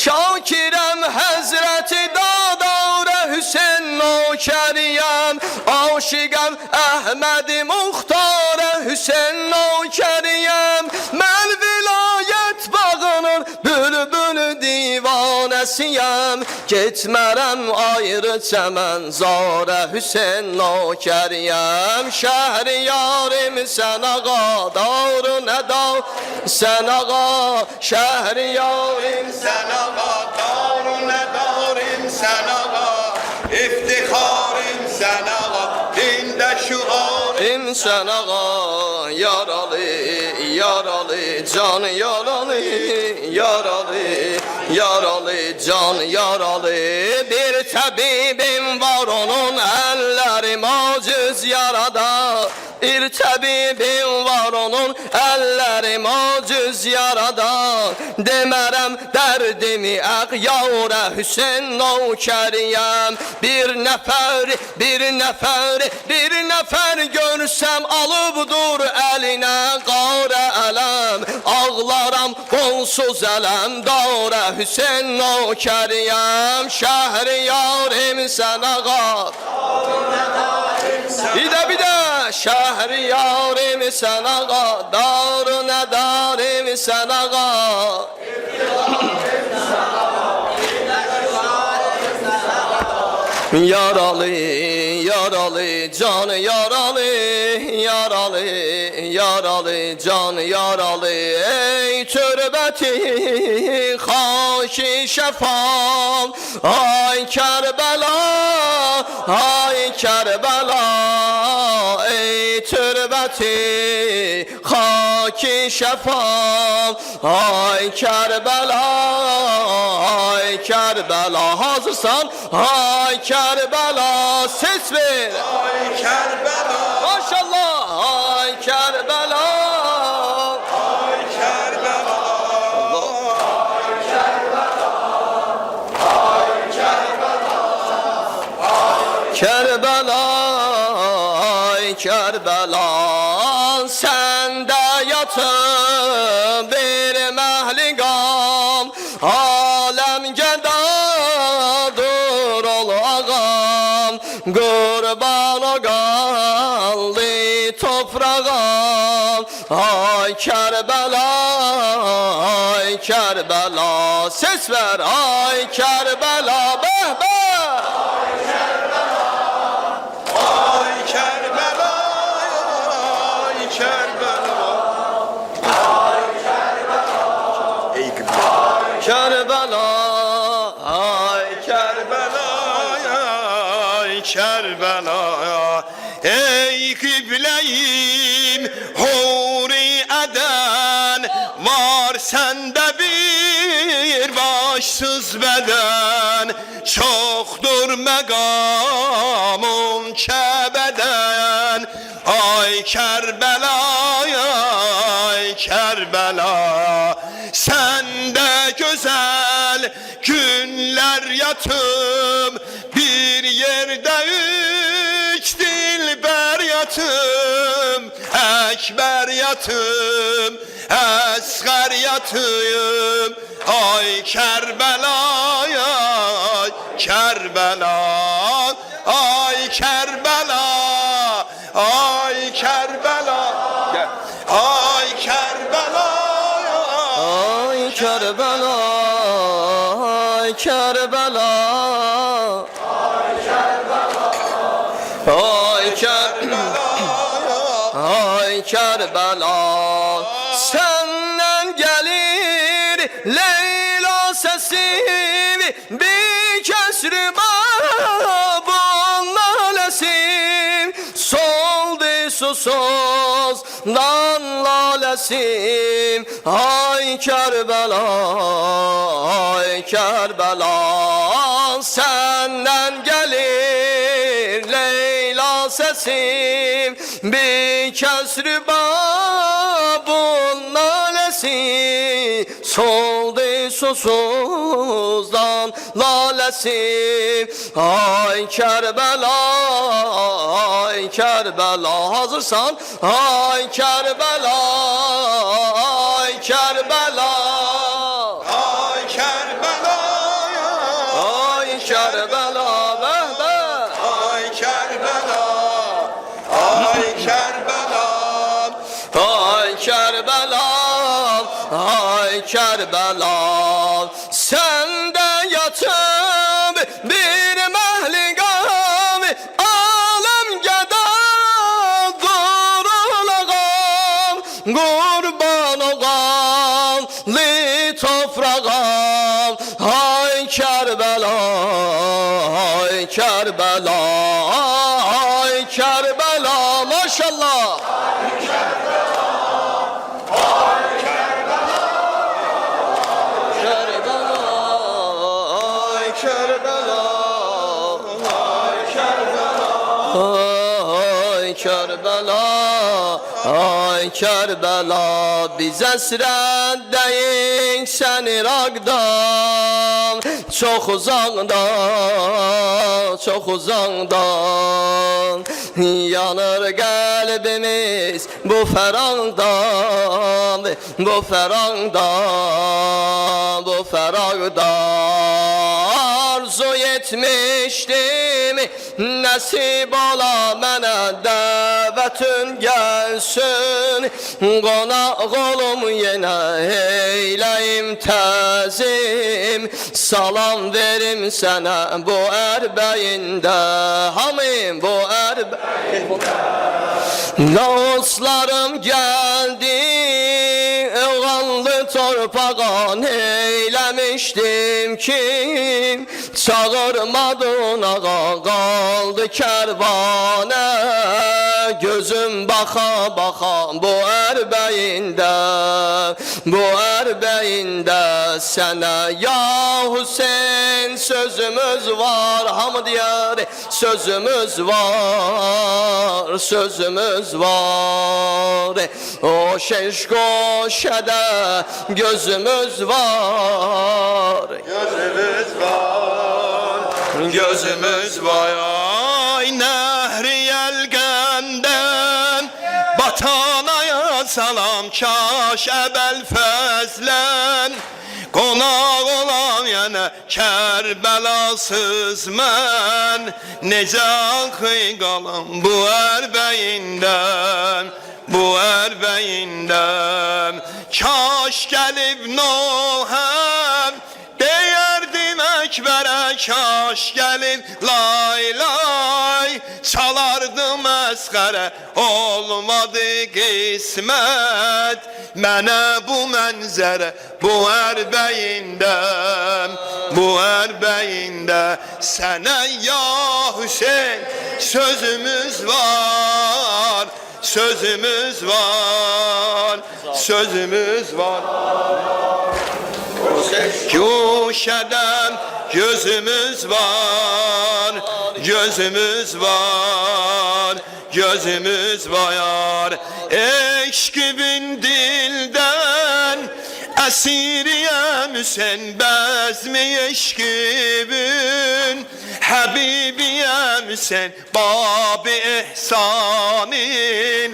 Şakirəm Həzrəti Dadavra Hüseyn nökəriyəm, aşiqəm Əhmədi Muxtara Hüseyn nökəriyəm. Mən vilayət bağının bülbülü divanəsiyəm, getmərəm ayrı çəmən zarə Hüseyn nökəriyəm. Şəhri yarim sən ağa, davru nə dav sən ağa. Şəhri yarim sən ağa, davru nə davrim sən ağa. İftixarım sən ağa, dində şuarım sən ağa. Yaralı, yaralı, can yaralı, yaralı, yaralı, can yaralı. Bir təbibim var onun əlləri maciz yarada. Bir təbibim var onun əlləri maciz yarada. Demərəm dərdimi əğyara Hüseyn nökəriyəm. Bir nəfər, bir nəfər, bir nəfər görsəm alıbdır əlinə qara ələm. Ağlaram qolsuz ələm dara Hüseyn nökəriyəm. Şəhri yarim sən ağa, bir də şəhri yarim sən ağa, darı nə darim sən ağa. Yaralı, yaralı, can yaralı, yaralı, yaralı, can yaralı. Ey türbəti xaki şəfam, ay Kərbəla, ay Kərbəla. Ey türbəti xaki şəfam, ay Kərbəla, ay Kərbəla. Hazırsan? Ay Kərbəla, ses ver. Ay Kərbəla, Maşallah, ay Kərbəla. ay Kərbəla, Kərbəla, ay Kərbəla. Səndə yatıb bir məhli qam, aləm gədadır ol ağam. Qurban o qaldı toprağam. Ay Kərbəla, ay Kərbəla. Ses ver, ay Kərbəla, bəh bəh. ay Kərbəla, ay Kərbəla. Ey qiblə. Kərbəla, ay Kərbəla. Ay Kərbəla, ey qibləyim huri ədən, var səndə bir başsız bədən. Çoxdur məqamın Kəbədən. Ay Kərbəla, ay Kərbəla, səndə gözəl günlər yatım, bir yerdə üç dilbər yatım. Əkbər yatım, əsğər yatım. Ay Kərbəla, ay Kərbəla, ay Kərbəla, ay Kərbəla, ay Kərbəla, Ay Kərbəla, ay Kərbəla. Ay Kərbəla, ay Kərbəla. Səndən gəlir Leyla səsi, bir kəsri babın naləsi. Sol susuzdan lalesim. Ay Kerbela, ay Kerbela, senden gelir Leyla sesim. Bir kesri babun nalesi, soldu susuzdan lalesi. Ay Kerbela, ay Kerbela, hazırsan. Ay Kerbela, ay Kerbela, Ay Kerbela, ay Kerbela, be be. ay Kerbela, ay Kerbela. Ay Kerbela, ay Kerbela, sende yatıp bir mehli gam, alem geda durulağam, kurban oğam, li toprağam. Ay Kerbela, ay Kerbela, ay Kerbela, maşallah. Ay Kerbela, ay Kerbela, biz esreddeyik sen Irak'dan, çok uzaktan, çok uzaktan. Yanır kalbimiz bu ferahdan, bu ferahdan, bu ferahdan. Arzu etmiştim nasip ola mənə dəvətin gəlsin, qonaq olum yenə eyləyim təzim, salam verim sənə bu ərbəyində, hamim bu ərbəyində. Dostlarım gəldi Evğanlı torpağa, eyləmişdim ki çağırmadın ağa, qaldı kərvanə, gözüm baxa baxa bu ərbəyində, bu ərbəyində. Sənə ya Hüseyin sözümüz var, hamı deyər sözümüz var, sözümüz var. O şeş goşədə gözümüz var, Gözümüz var, gözümüz var. Ay nehri yelgenden batanaya salam, kaş ebel fezlen qonaq olan yenə Kərbəlasız mən, necə axı qalam bu ərbəyindən, bu ərbəyindən. Kaş gəlib Nuhəm deyərdim Əkbərə, kaş gəlib lay lay, çalardım məsxərə, olmadı qismət mənə bu mənzərə, bu ərbəyində, bu ərbəyində. Sənə ya Hüseyin sözümüz var, sözümüz var, sözümüz var. Güşədən gözümüz var, gözümüz var, gözümüz var. Eşkibin dildən əsiriyəm Hüseyin, bəzmi eşkibin Həbibiyəm Hüseyin, bab-ı ihsanin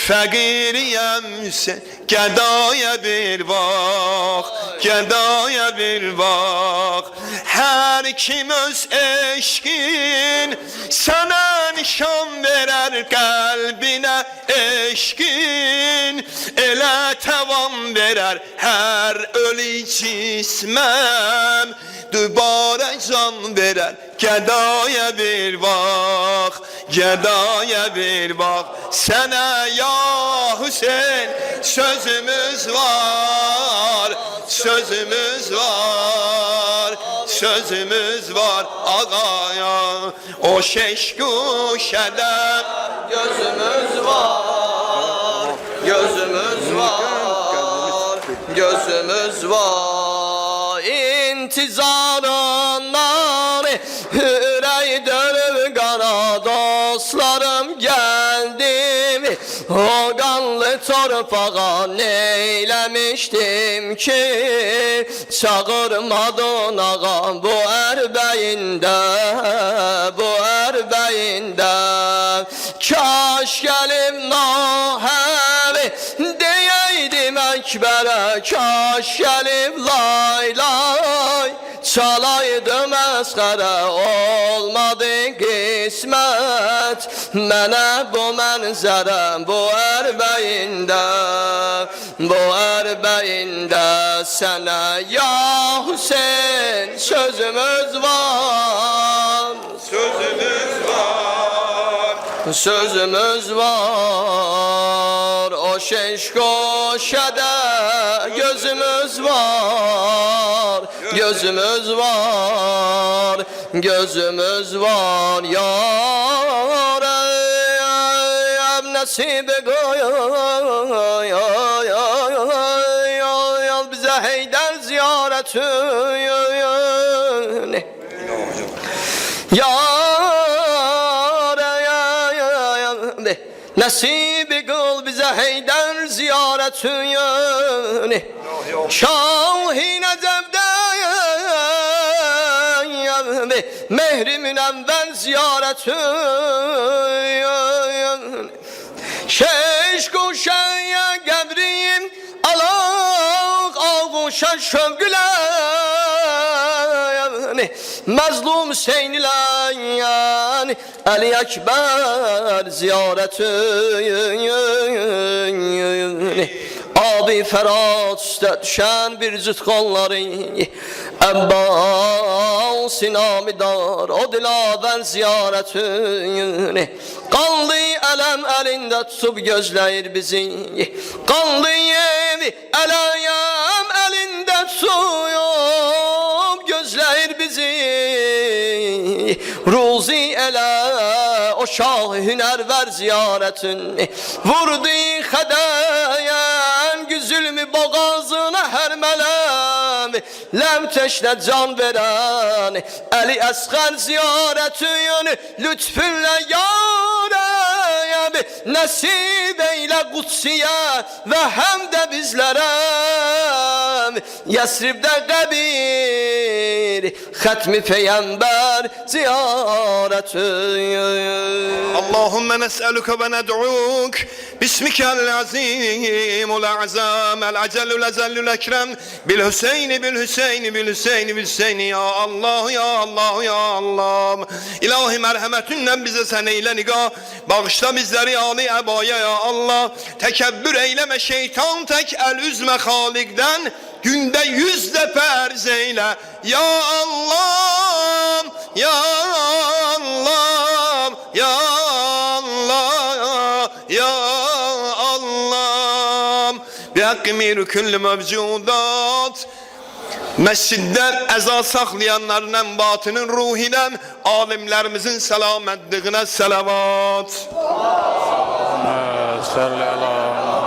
fəqiriyəm Hüseyin. Gədaya bir bax, gədaya bir bax. Hər kim öz eşkin sənə nişan verər, qəlbinə eşkin elə təvan verər. Hər ölü cisməm dübarə can verər. Gədaya bir bax, gədaya bir bax. Sənə ya Hüseyin sözümüz var, sözümüz var, sözümüz var ağaya. O şeş guşədə gözümüz var, gözümüz var, gözümüz var. İntizarından yüreği dönüp qana dostlarım geldim. O qanlı torpağa neyləmişdim ki, çağırmadın ağam bu ərbəyində, bu ərbəyində. Kaş gəlib nahəri deyəydim Əkbərə, kaş gəlib lay lay çalaydı məskərə, olmadı qismət mənə bu mənzərə, bu ərbəyində, bu ərbəyində. Sənə ya Hüseyin sözümüz var, Sözümüz var. sözümüz var. O şeşkoşədə gözümüz var, gözümüz var, gözümüz var. Yar nasip koy bize Heydər ziyaretini. Yar nasip kıl bize Heydər ziyaretini. Şah-ı Neceb'de mehri münevver ziyaretini. Şeşkuşaya gebrim alaq ağuşa şövgüle, mazlum Hüseyin ile Ali Ekber ziyaretini. Abi Ferhat üstə düşən bir cüt qolları, Abbas inamidar o dilavər ziyarətini. Qanlı ələm əlində tutub gözləyir bizi, qanlı ələyəm əlində tutub gözləyir bizi. Ruzi elə o şah hünərvər ziyarətini, vurdu xədəyən güzülmü boğazına hər mələm, ləm teşlə can verən Əli Əsqər ziyarətini lütfünlə yarəm, nəsib eylə Qudsiyə və həm də bizlərə Yəsribdə qəbir xətmi Peyyəmbər ziyarətini. Allahümme nes'eluke ve ned'uk bismikel azimul azam el acellul azellul ekrem bil Hüseyni bil Hüseyni bil Hüseyni bil Hüseyni ya Allah ya Allah ya Allah. İlahi merhametinle bize sen eyle nigah, bağışla bizleri Ali Eba'ya ya Allah. Tekebbür eyleme şeytan tek el üzme Halik'den, günde 100 defa erz eyle ya Allah ya Allah ya Allah ya Allah. Bi hakkı miru küllü mevcudat, mescidden eza saklayanların enbatının ruhine, alimlerimizin selametliğine selavat. Sallallahu